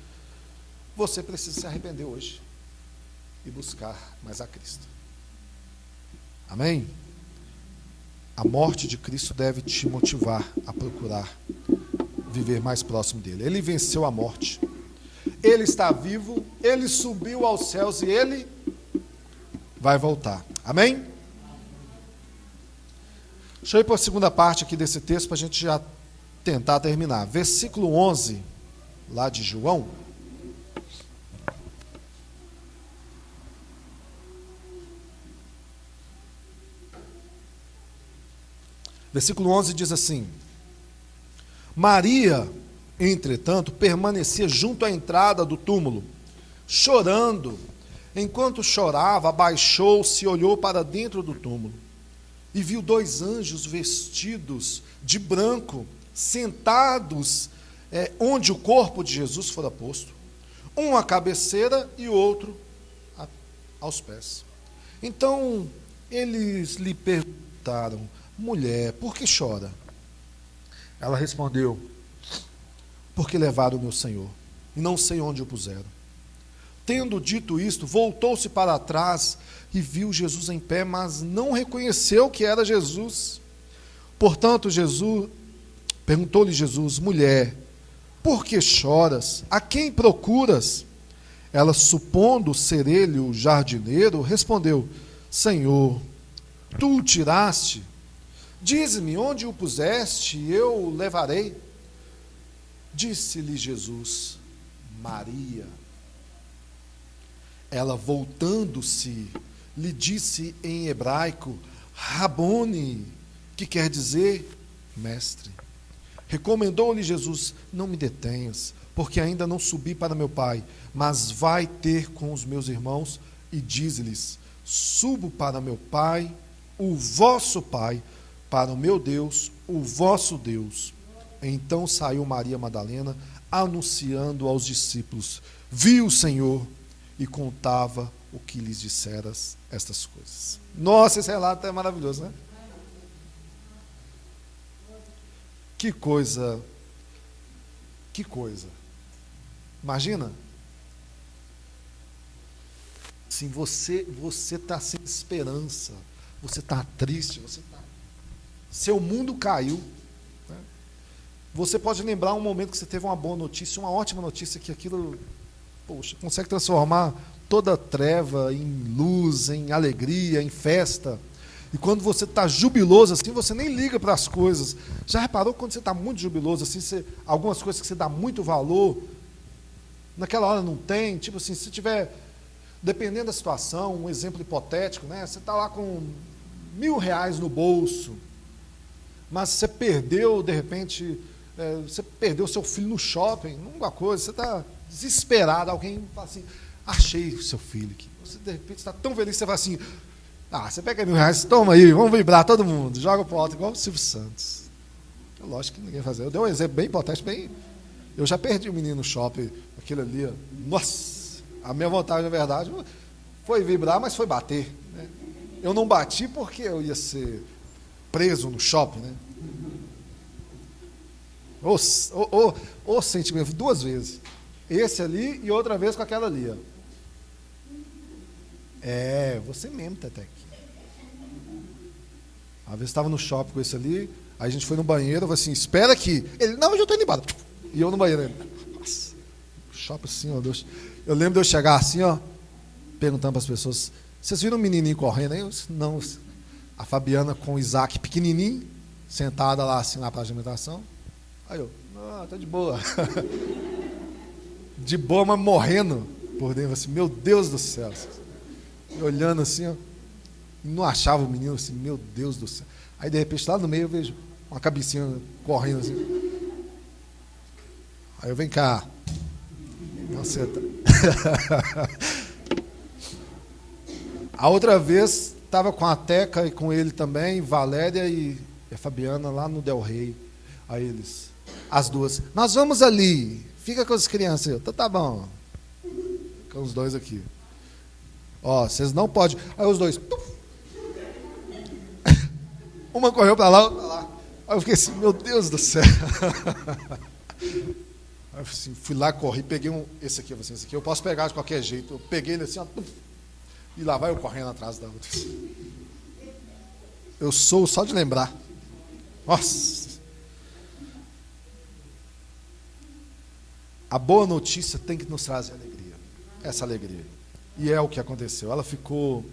você precisa se arrepender hoje e buscar mais a Cristo. Amém? A morte de Cristo deve te motivar a procurar viver mais próximo dele. Ele venceu a morte. Ele está vivo, ele subiu aos céus e ele vai voltar. Amém? Deixa eu ir para a segunda parte aqui desse texto para a gente já tentar terminar. Versículo 11, lá de João. Versículo 11 diz assim: Maria, entretanto, permanecia junto à entrada do túmulo, chorando. Enquanto chorava, abaixou-se e olhou para dentro do túmulo, e viu 2 anjos vestidos de branco, sentados onde o corpo de Jesus fora posto, um à cabeceira e o outro aos pés. Então, eles lhe perguntaram: mulher, por que chora? Ela respondeu: porque levaram o meu Senhor, e não sei onde o puseram. Tendo dito isto, voltou-se para trás e viu Jesus em pé, mas não reconheceu que era Jesus. Portanto, perguntou-lhe Jesus: mulher, por que choras? A quem procuras? Ela, supondo ser ele o jardineiro, respondeu: Senhor, tu o tiraste. Dize-me onde o puseste, e eu o levarei. Disse-lhe Jesus: Maria. Ela, voltando-se, lhe disse em hebraico: Rabone, que quer dizer mestre. Recomendou-lhe Jesus: não me detenhas, porque ainda não subi para meu Pai, mas vai ter com os meus irmãos e dize-lhes: subo para meu Pai, o vosso Pai, para o meu Deus, o vosso Deus. Então saiu Maria Madalena, anunciando aos discípulos: vi o Senhor, e contava o que lhes disseras estas coisas. Nossa, esse relato é maravilhoso, né? Que coisa Que coisa. Imagina. Assim, você está sem esperança, você está triste, seu mundo caiu. Né? Você pode lembrar um momento que você teve uma boa notícia, uma ótima notícia, que aquilo, poxa, consegue transformar toda treva em luz, em alegria, em festa. E quando você está jubiloso assim, você nem liga para as coisas. Já reparou quando você está muito jubiloso assim, algumas coisas que você dá muito valor, naquela hora não tem? Tipo assim, se tiver, dependendo da situação, um exemplo hipotético, né? Você está lá com R$1.000 no bolso, mas você perdeu, de repente, você perdeu seu filho no shopping, alguma coisa, você está desesperado, alguém fala assim, achei o seu filho aqui. Você, de repente, está tão feliz, você vai assim, você pega R$1.000, toma aí, vamos vibrar todo mundo, joga pro alto, igual o Silvio Santos. É lógico que ninguém faz. Eu dei um exemplo bem hipotético, eu já perdi o menino no shopping, aquele ali, nossa, a minha vontade, na verdade, foi vibrar, mas foi bater. Né? Eu não bati porque eu ia ser preso no shopping, né? O sentimento, 2 vezes. Esse ali e outra vez com aquela ali. Ó. Você mesmo, Tetec. Uma vez estava no shopping com esse ali, aí a gente foi no banheiro, eu falei assim, espera aqui. Ele, não, eu já estou indo embora. E eu no banheiro. Nossa, shopping assim, ó. Eu lembro de eu chegar assim, ó, perguntando para as pessoas, vocês viram um menininho correndo aí? Não. A Fabiana com o Isaac pequenininho, sentada lá assim, na praça de alimentação. Aí eu, tá de boa. De boa, mas morrendo por dentro, assim, meu Deus do céu. E olhando assim, ó, não achava o menino, assim, meu Deus do céu. Aí, de repente, lá no meio eu vejo uma cabecinha correndo assim. Aí eu, vem cá. Nossa, A outra vez, estava com a Teca e com ele também, Valéria e a Fabiana lá no Del Rey. Aí eles, as duas, nós vamos ali, fica com as crianças. Eu, tá bom. Com os dois aqui. Ó, vocês não podem. Aí os dois. Uma correu para lá, outra para lá. Aí eu fiquei assim, meu Deus do céu. Aí eu assim, fui lá, corri, peguei esse aqui, esse aqui eu posso pegar de qualquer jeito. Eu peguei ele assim, ó, e lá vai eu correndo atrás da outra. Eu sou só de lembrar. Nossa. A boa notícia tem que nos trazer alegria. Essa alegria. E é o que aconteceu. Ela ficou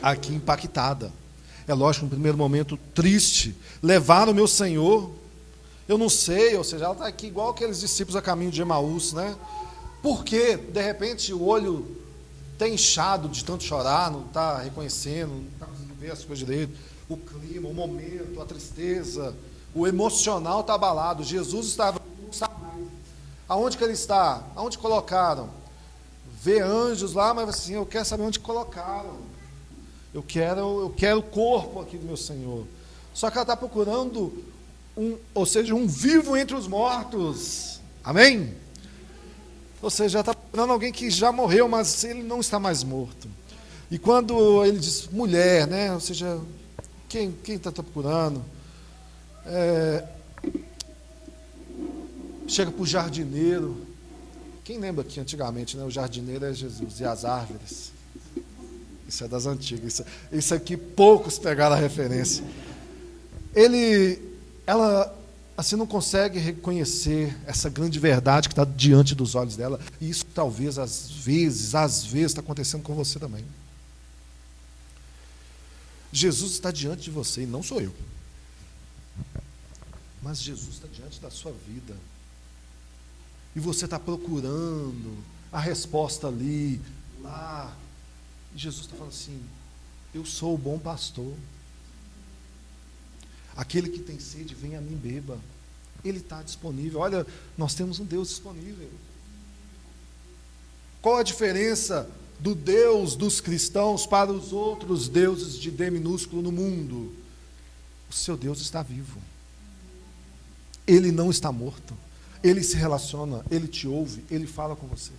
aqui impactada. É lógico, no primeiro momento, triste. Levaram o meu Senhor. Eu não sei, ou seja, ela está aqui igual aqueles discípulos a caminho de Emaús, né? Porque, de repente, o olho tem inchado de tanto chorar, não está reconhecendo, não está conseguindo ver as coisas direito. O clima, o momento, a tristeza, o emocional está abalado. Jesus estava, não está mais. Aonde que ele está? Aonde colocaram? Vê anjos lá, mas assim, eu quero saber onde colocaram. Eu quero o corpo aqui do meu Senhor. Só que ela está procurando um vivo entre os mortos. Amém? Ou seja, ela está procurando alguém que já morreu, mas ele não está mais morto. E quando ele diz mulher, né? Ou seja, quem está procurando? Chega para o jardineiro. Quem lembra que antigamente, né, o jardineiro é Jesus e as árvores? Isso é das antigas. Isso aqui poucos pegaram a referência. Ela assim não consegue reconhecer essa grande verdade que está diante dos olhos dela. E isso talvez, às vezes, está acontecendo com você também. Jesus está diante de você e não sou eu. Mas Jesus está diante da sua vida. E você está procurando a resposta ali, lá. E Jesus está falando assim, eu sou o bom pastor. Aquele que tem sede, vem a mim, beba. Ele está disponível. Olha, nós temos um Deus disponível. Qual a diferença do Deus dos cristãos para os outros deuses de D minúsculo no mundo? O seu Deus está vivo. Ele não está morto. Ele se relaciona, ele te ouve, ele fala com você.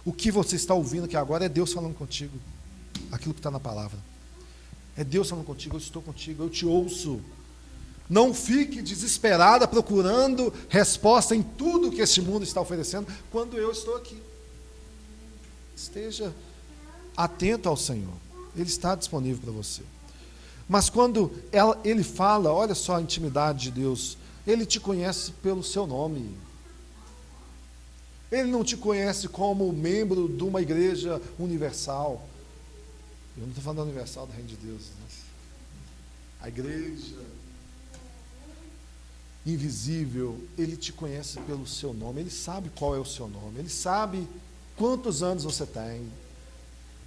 O que você está ouvindo aqui agora é Deus falando contigo. Aquilo que está na palavra. É Deus falando contigo, eu estou contigo, eu te ouço. Não fique desesperada procurando resposta em tudo que este mundo está oferecendo, quando eu estou aqui. Esteja atento ao Senhor. Ele está disponível para você. Mas quando ele fala, olha só a intimidade de Deus, Ele te conhece pelo seu nome. Ele não te conhece como membro de uma igreja universal. Eu não estou falando da universal do reino de Deus. A igreja invisível, Ele te conhece pelo seu nome. Ele sabe qual é o seu nome. Ele sabe quantos anos você tem.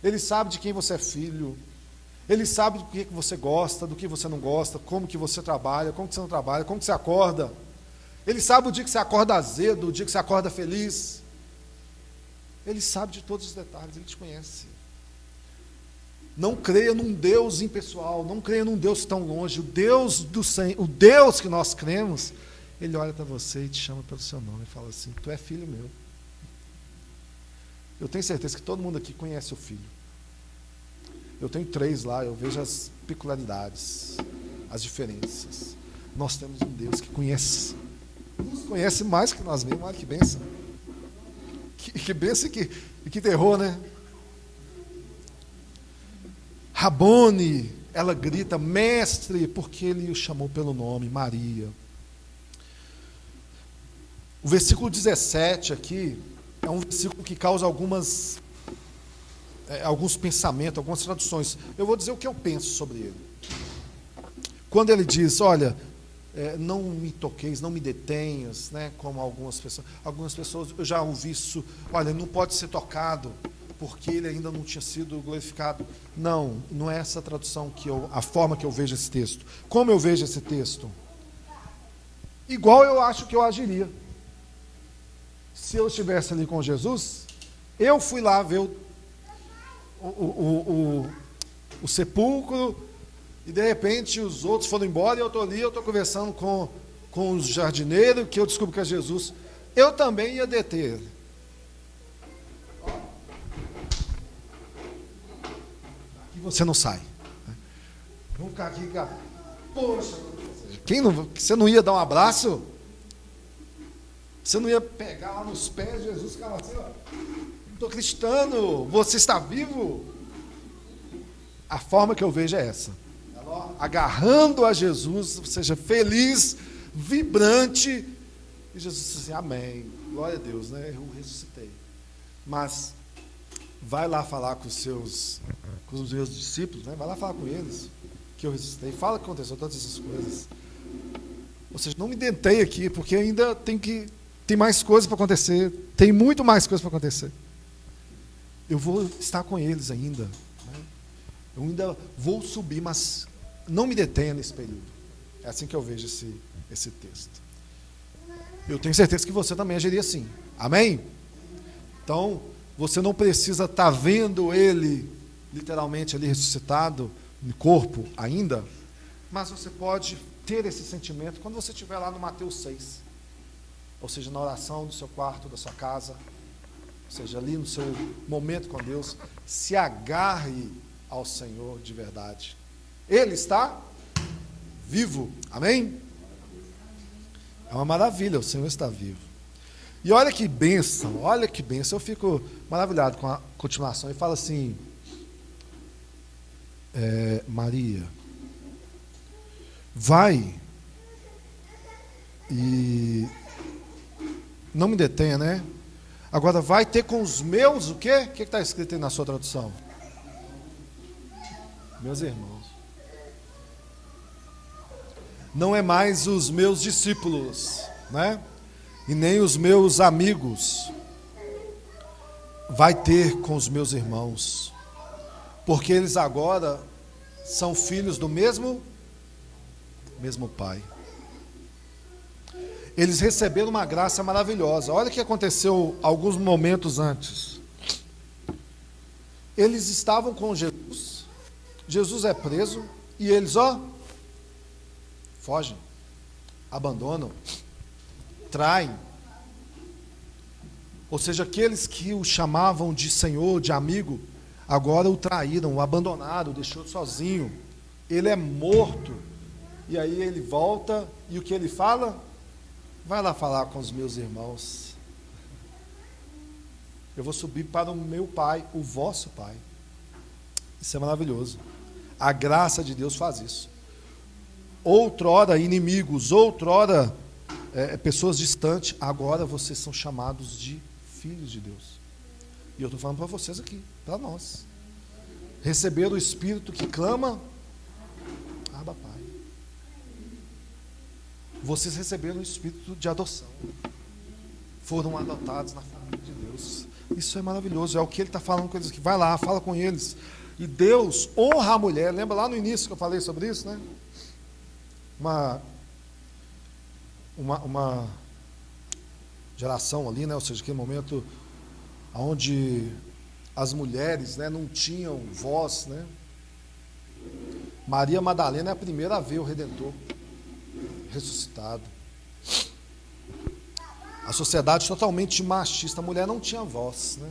Ele sabe de quem você é filho. Ele sabe do que você gosta, do que você não gosta, como que você trabalha, como que você não trabalha, como que você acorda. Ele sabe o dia que você acorda azedo, o dia que você acorda feliz. Ele sabe de todos os detalhes, Ele te conhece. Não creia num Deus impessoal, não creia num Deus tão longe. O Deus o Deus que nós cremos, Ele olha para você e te chama pelo seu nome e fala assim: tu é filho meu. Eu tenho certeza que todo mundo aqui conhece o filho. Eu tenho 3 lá, eu vejo as peculiaridades, as diferenças. Nós temos um Deus que conhece, nos conhece mais que nós mesmos. Olha que bênção. Que bênção e que terror, né? Rabone, ela grita, mestre, porque ele o chamou pelo nome, Maria. O versículo 17 aqui é um versículo que causa alguns pensamentos, algumas traduções. Eu vou dizer o que eu penso sobre ele. Quando ele diz, olha, não me toqueis, não me detenhas, né, como algumas pessoas, eu já ouvi isso, olha, não pode ser tocado, porque ele ainda não tinha sido glorificado. Não é essa tradução, a forma que eu vejo esse texto. Como eu vejo esse texto? Igual eu acho que eu agiria. Se eu estivesse ali com Jesus, eu fui lá ver o sepulcro, e de repente os outros foram embora, e eu estou ali, eu estou conversando com os jardineiros, que eu descubro que é Jesus. Eu também ia deter ele. Aqui você não sai. Vamos ficar aqui, cara. Poxa, você não ia dar um abraço? Você não ia pegar lá nos pés de Jesus e ficar assim, ó, estou cristão, você está vivo? A forma que eu vejo é essa. Agarrando a Jesus, ou seja, feliz, vibrante. E Jesus disse assim, amém, glória a Deus, né? Eu ressuscitei. Mas vai lá falar com os meus discípulos, né? Vai lá falar com eles que eu ressuscitei. Fala o que aconteceu, todas essas coisas. Ou seja, não me detei aqui, porque ainda tem mais coisas para acontecer, tem muito mais coisas para acontecer. Eu vou estar com eles ainda, né? Eu ainda vou subir, mas não me detenha nesse período. É assim que eu vejo esse texto. Eu tenho certeza que você também agiria assim. Amém? Então, você não precisa estar vendo ele, literalmente ali ressuscitado, no corpo ainda, mas você pode ter esse sentimento quando você estiver lá no Mateus 6. Ou seja, na oração do seu quarto, da sua casa, ou seja, ali no seu momento com Deus, se agarre ao Senhor de verdade. Ele está vivo, amém? É uma maravilha, o Senhor está vivo. E olha que bênção, eu fico maravilhado com a continuação, e fala assim, Maria, vai e não me detenha, né? Agora vai ter com os meus, o quê? O que está escrito aí na sua tradução? Meus irmãos. Não é mais os meus discípulos, né? E nem os meus amigos. Vai ter com os meus irmãos. Porque eles agora são filhos do mesmo Pai. Eles receberam uma graça maravilhosa. Olha o que aconteceu alguns momentos antes. Eles estavam com Jesus. Jesus é preso. E eles, fogem, abandonam, traem. Ou seja, aqueles que o chamavam de Senhor, de amigo, agora o traíram, o abandonaram, o deixou sozinho. Ele é morto. E aí ele volta, e o que ele fala? Vai lá falar com os meus irmãos. Eu vou subir para o meu Pai, o vosso Pai. Isso é maravilhoso. A graça de Deus faz isso. Outrora inimigos, outrora pessoas distantes, agora vocês são chamados de filhos de Deus. E eu estou falando para vocês aqui, para nós. Receber o Espírito que clama, Abba, Pai. Vocês receberam o Espírito de adoção. Foram adotados na família de Deus. Isso é maravilhoso, é o que ele está falando com eles aqui. Vai lá, fala com eles. E Deus honra a mulher. Lembra lá no início que eu falei sobre isso, né? Uma geração ali, né? Ou seja, aquele momento onde as mulheres, né, não tinham voz, né? Maria Madalena é a primeira a ver o Redentor ressuscitado. A sociedade totalmente machista, a mulher não tinha voz, né?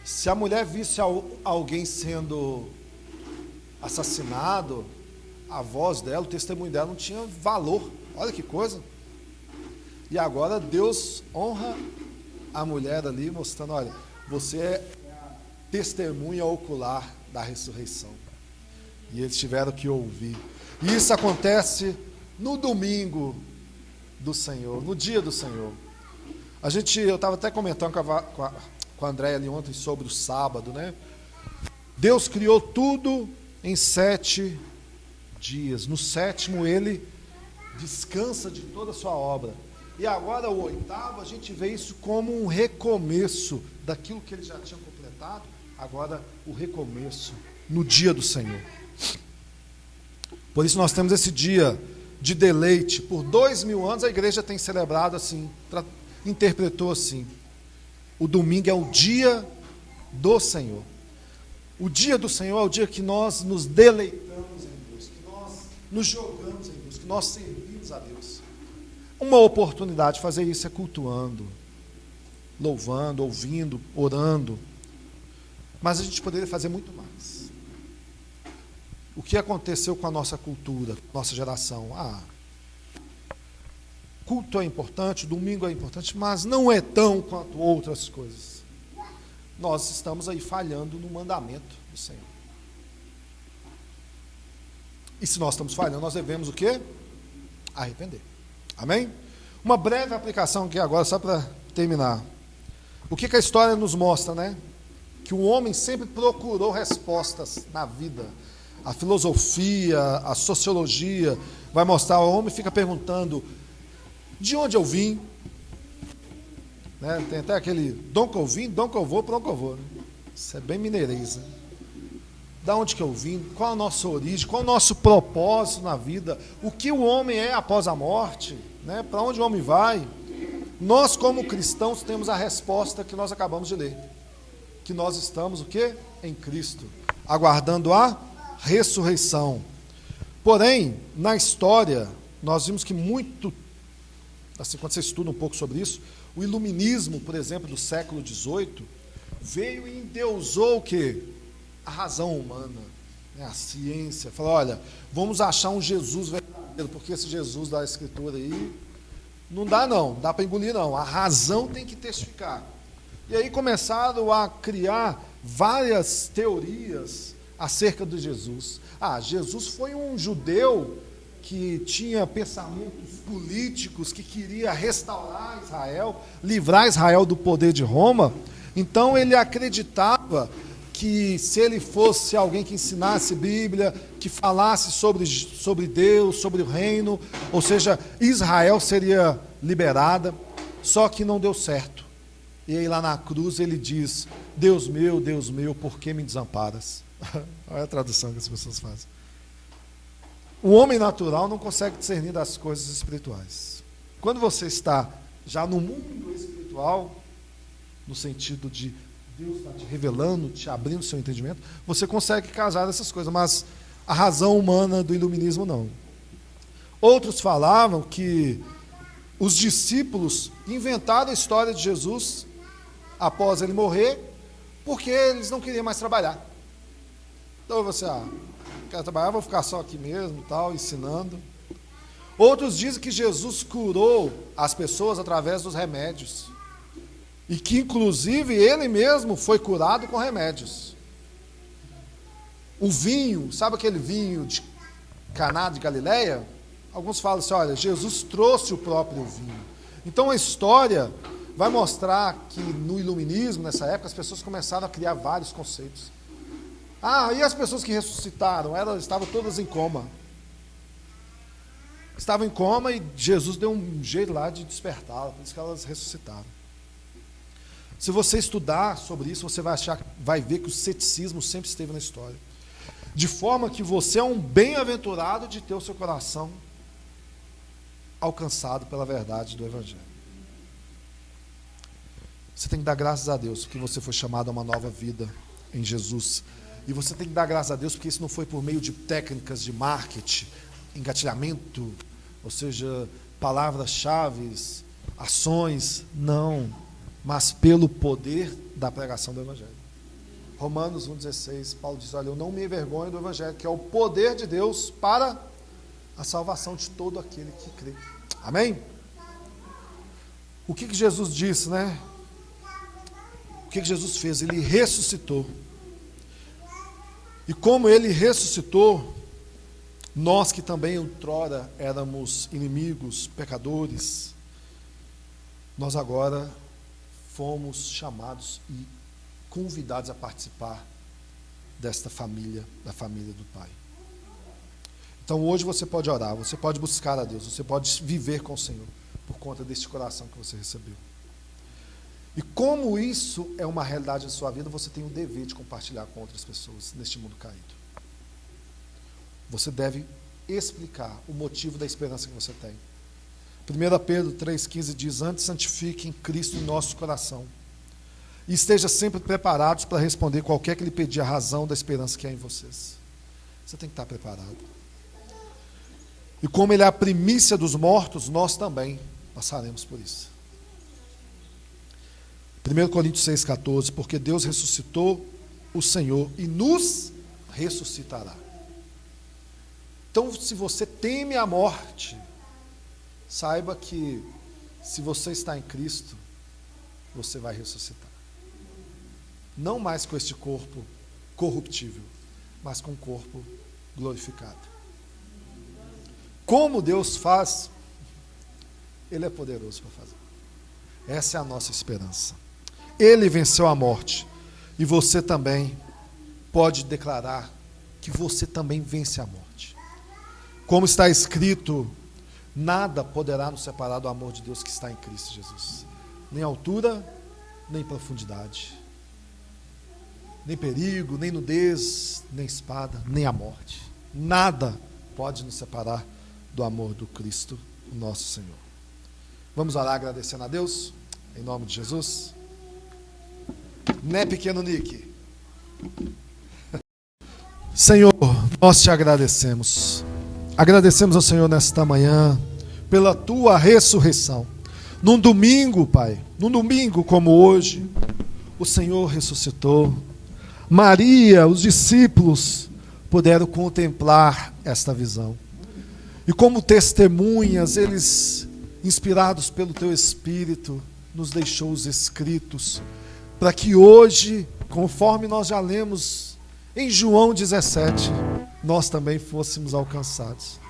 Se a mulher visse alguém sendo assassinado, a voz dela, o testemunho dela não tinha valor. Olha que coisa. E agora Deus honra a mulher ali, mostrando, olha, você é testemunha ocular da ressurreição. E eles tiveram que ouvir. E isso acontece no domingo do Senhor, no dia do Senhor. Eu estava até comentando com a Andréia ali ontem sobre o sábado, né? Deus criou tudo em 7 dias. No 7º ele descansa de toda a sua obra. E agora o 8º a gente vê isso como um recomeço daquilo que ele já tinha completado. Agora o recomeço no dia do Senhor. Por isso nós temos esse dia de deleite. Por 2000 anos a igreja tem celebrado assim, interpretou assim. O domingo é o dia do Senhor. O dia do Senhor é o dia que nós nos deleitamos em Deus, que nós nos jogamos em Deus, que nós servimos a Deus. Uma oportunidade de fazer isso é cultuando, louvando, ouvindo, orando. Mas a gente poderia fazer muito mais. O que aconteceu com a nossa cultura, nossa geração? Culto é importante, domingo é importante, mas não é tão quanto outras coisas. Nós estamos aí falhando no mandamento do Senhor. E se nós estamos falhando, nós devemos o quê? Arrepender. Amém? Uma breve aplicação aqui agora, só para terminar. O que a história nos mostra, né? Que o homem sempre procurou respostas na vida. A filosofia, a sociologia vai mostrar, o homem fica perguntando: de onde eu vim? Né? Tem até aquele donde eu vim, donde eu vou, para onde eu vou. Né? Isso é bem mineirês. Né? Da onde que eu vim? Qual a nossa origem? Qual o nosso propósito na vida? O que o homem é após a morte? Né? Para onde o homem vai? Nós, como cristãos, temos a resposta que nós acabamos de ler. Que nós estamos o quê? Em Cristo, aguardando a ressurreição. Porém, na história, nós vimos que muito, assim, quando você estuda um pouco sobre isso, o iluminismo, por exemplo, do século XVIII, veio e endeusou o quê? A razão humana, né? A ciência. Falou, olha, vamos achar um Jesus verdadeiro, porque esse Jesus da Escritura aí, não dá para engolir não, a razão tem que testificar. E aí começaram a criar várias teorias acerca de Jesus. Jesus foi um judeu que tinha pensamentos políticos, que queria restaurar Israel, livrar Israel do poder de Roma. Então ele acreditava que se ele fosse alguém que ensinasse Bíblia, que falasse sobre Deus, sobre o reino, ou seja, Israel seria liberada, só que não deu certo. E aí lá na cruz ele diz: Deus meu, por que me desamparas? Olha a tradução que as pessoas fazem. O homem natural não consegue discernir das coisas espirituais. Quando você está já no mundo espiritual, no sentido de Deus está te revelando, te abrindo seu entendimento, você consegue casar essas coisas, mas a razão humana do iluminismo não. Outros falavam que os discípulos inventaram a história de Jesus após ele morrer, porque eles não queriam mais trabalhar. Então você, quero trabalhar, vou ficar só aqui mesmo, tal, ensinando. Outros dizem que Jesus curou as pessoas através dos remédios. E que, inclusive, ele mesmo foi curado com remédios. O vinho, sabe aquele vinho de Caná de Galileia? Alguns falam assim, olha, Jesus trouxe o próprio vinho. Então a história vai mostrar que no iluminismo, nessa época, as pessoas começaram a criar vários conceitos. E as pessoas que ressuscitaram? Elas estavam todas em coma. Estavam em coma e Jesus deu um jeito lá de despertá-las, por isso que elas ressuscitaram. Se você estudar sobre isso, você vai ver que o ceticismo sempre esteve na história. De forma que você é um bem-aventurado de ter o seu coração alcançado pela verdade do Evangelho. Você tem que dar graças a Deus porque você foi chamado a uma nova vida em Jesus. E você tem que dar graças a Deus porque isso não foi por meio de técnicas de marketing, engatilhamento, ou seja, palavras-chave, ações, não, mas pelo poder da pregação do Evangelho. Romanos 1,16, Paulo diz, olha, eu não me envergonho do Evangelho, que é o poder de Deus para a salvação de todo aquele que crê. Amém? O que Jesus disse, né? O que Jesus fez? Ele ressuscitou. E como ele ressuscitou, nós que também outrora éramos inimigos, pecadores, nós agora fomos chamados e convidados a participar desta família, da família do Pai. Então hoje você pode orar, você pode buscar a Deus, você pode viver com o Senhor, por conta deste coração que você recebeu. E como isso é uma realidade da sua vida, você tem o dever de compartilhar com outras pessoas neste mundo caído. Você deve explicar o motivo da esperança que você tem. 1 Pedro 3,15 diz, antes santifiquem Cristo em nosso coração, e esteja sempre preparados para responder qualquer que lhe pedir a razão da esperança que há em vocês. Você tem que estar preparado. E como ele é a primícia dos mortos, nós também passaremos por isso. 1 Coríntios 6,14, porque Deus ressuscitou o Senhor e nos ressuscitará. Então, se você teme a morte, saiba que se você está em Cristo, você vai ressuscitar. Não mais com este corpo corruptível, mas com um corpo glorificado. Como Deus faz, Ele é poderoso para fazer. Essa é a nossa esperança. Ele venceu a morte. E você também pode declarar que você também vence a morte. Como está escrito, nada poderá nos separar do amor de Deus que está em Cristo Jesus. Nem altura, nem profundidade. Nem perigo, nem nudez, nem espada, nem a morte. Nada pode nos separar do amor do Cristo, o nosso Senhor. Vamos orar agradecendo a Deus, em nome de Jesus. Né, pequeno Nick? Senhor, nós te agradecemos. Agradecemos ao Senhor nesta manhã, pela tua ressurreição. Num domingo, Pai, num domingo como hoje, o Senhor ressuscitou. Maria, os discípulos, puderam contemplar esta visão. E como testemunhas, eles, inspirados pelo teu Espírito, nos deixou os escritos, para que hoje, conforme nós já lemos em João 17, nós também fôssemos alcançados.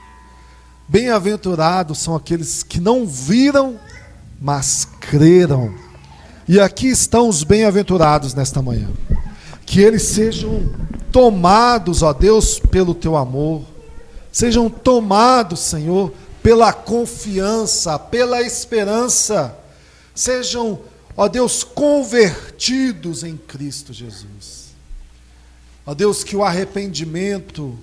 Bem-aventurados são aqueles que não viram, mas creram. E aqui estão os bem-aventurados nesta manhã. Que eles sejam tomados, ó Deus, pelo teu amor. Sejam tomados, Senhor, pela confiança, pela esperança. Sejam, ó Deus, convertidos em Cristo Jesus. Ó Deus, que o arrependimento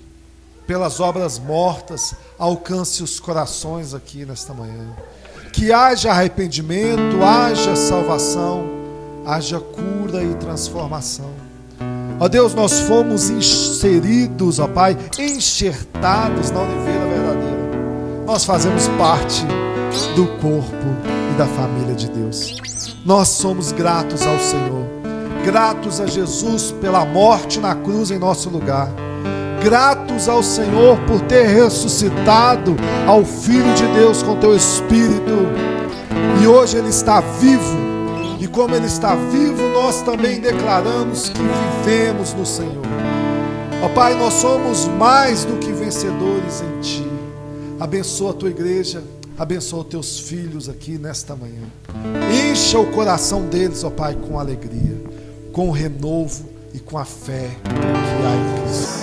pelas obras mortas alcance os corações aqui nesta manhã. Que haja arrependimento, haja salvação, haja cura e transformação. Ó Deus, nós fomos inseridos, ó Pai, enxertados na oliveira verdadeira. Nós fazemos parte do corpo e da família de Deus. Nós somos gratos ao Senhor, gratos a Jesus pela morte na cruz em nosso lugar, gratos ao Senhor por ter ressuscitado ao Filho de Deus com teu Espírito. E hoje Ele está vivo. E como Ele está vivo, nós também declaramos que vivemos no Senhor. Ó Pai, nós somos mais do que vencedores em Ti. Abençoa a Tua igreja, abençoa os Teus filhos aqui nesta manhã. Encha o coração deles, ó Pai, com alegria, com o renovo e com a fé que há em Cristo.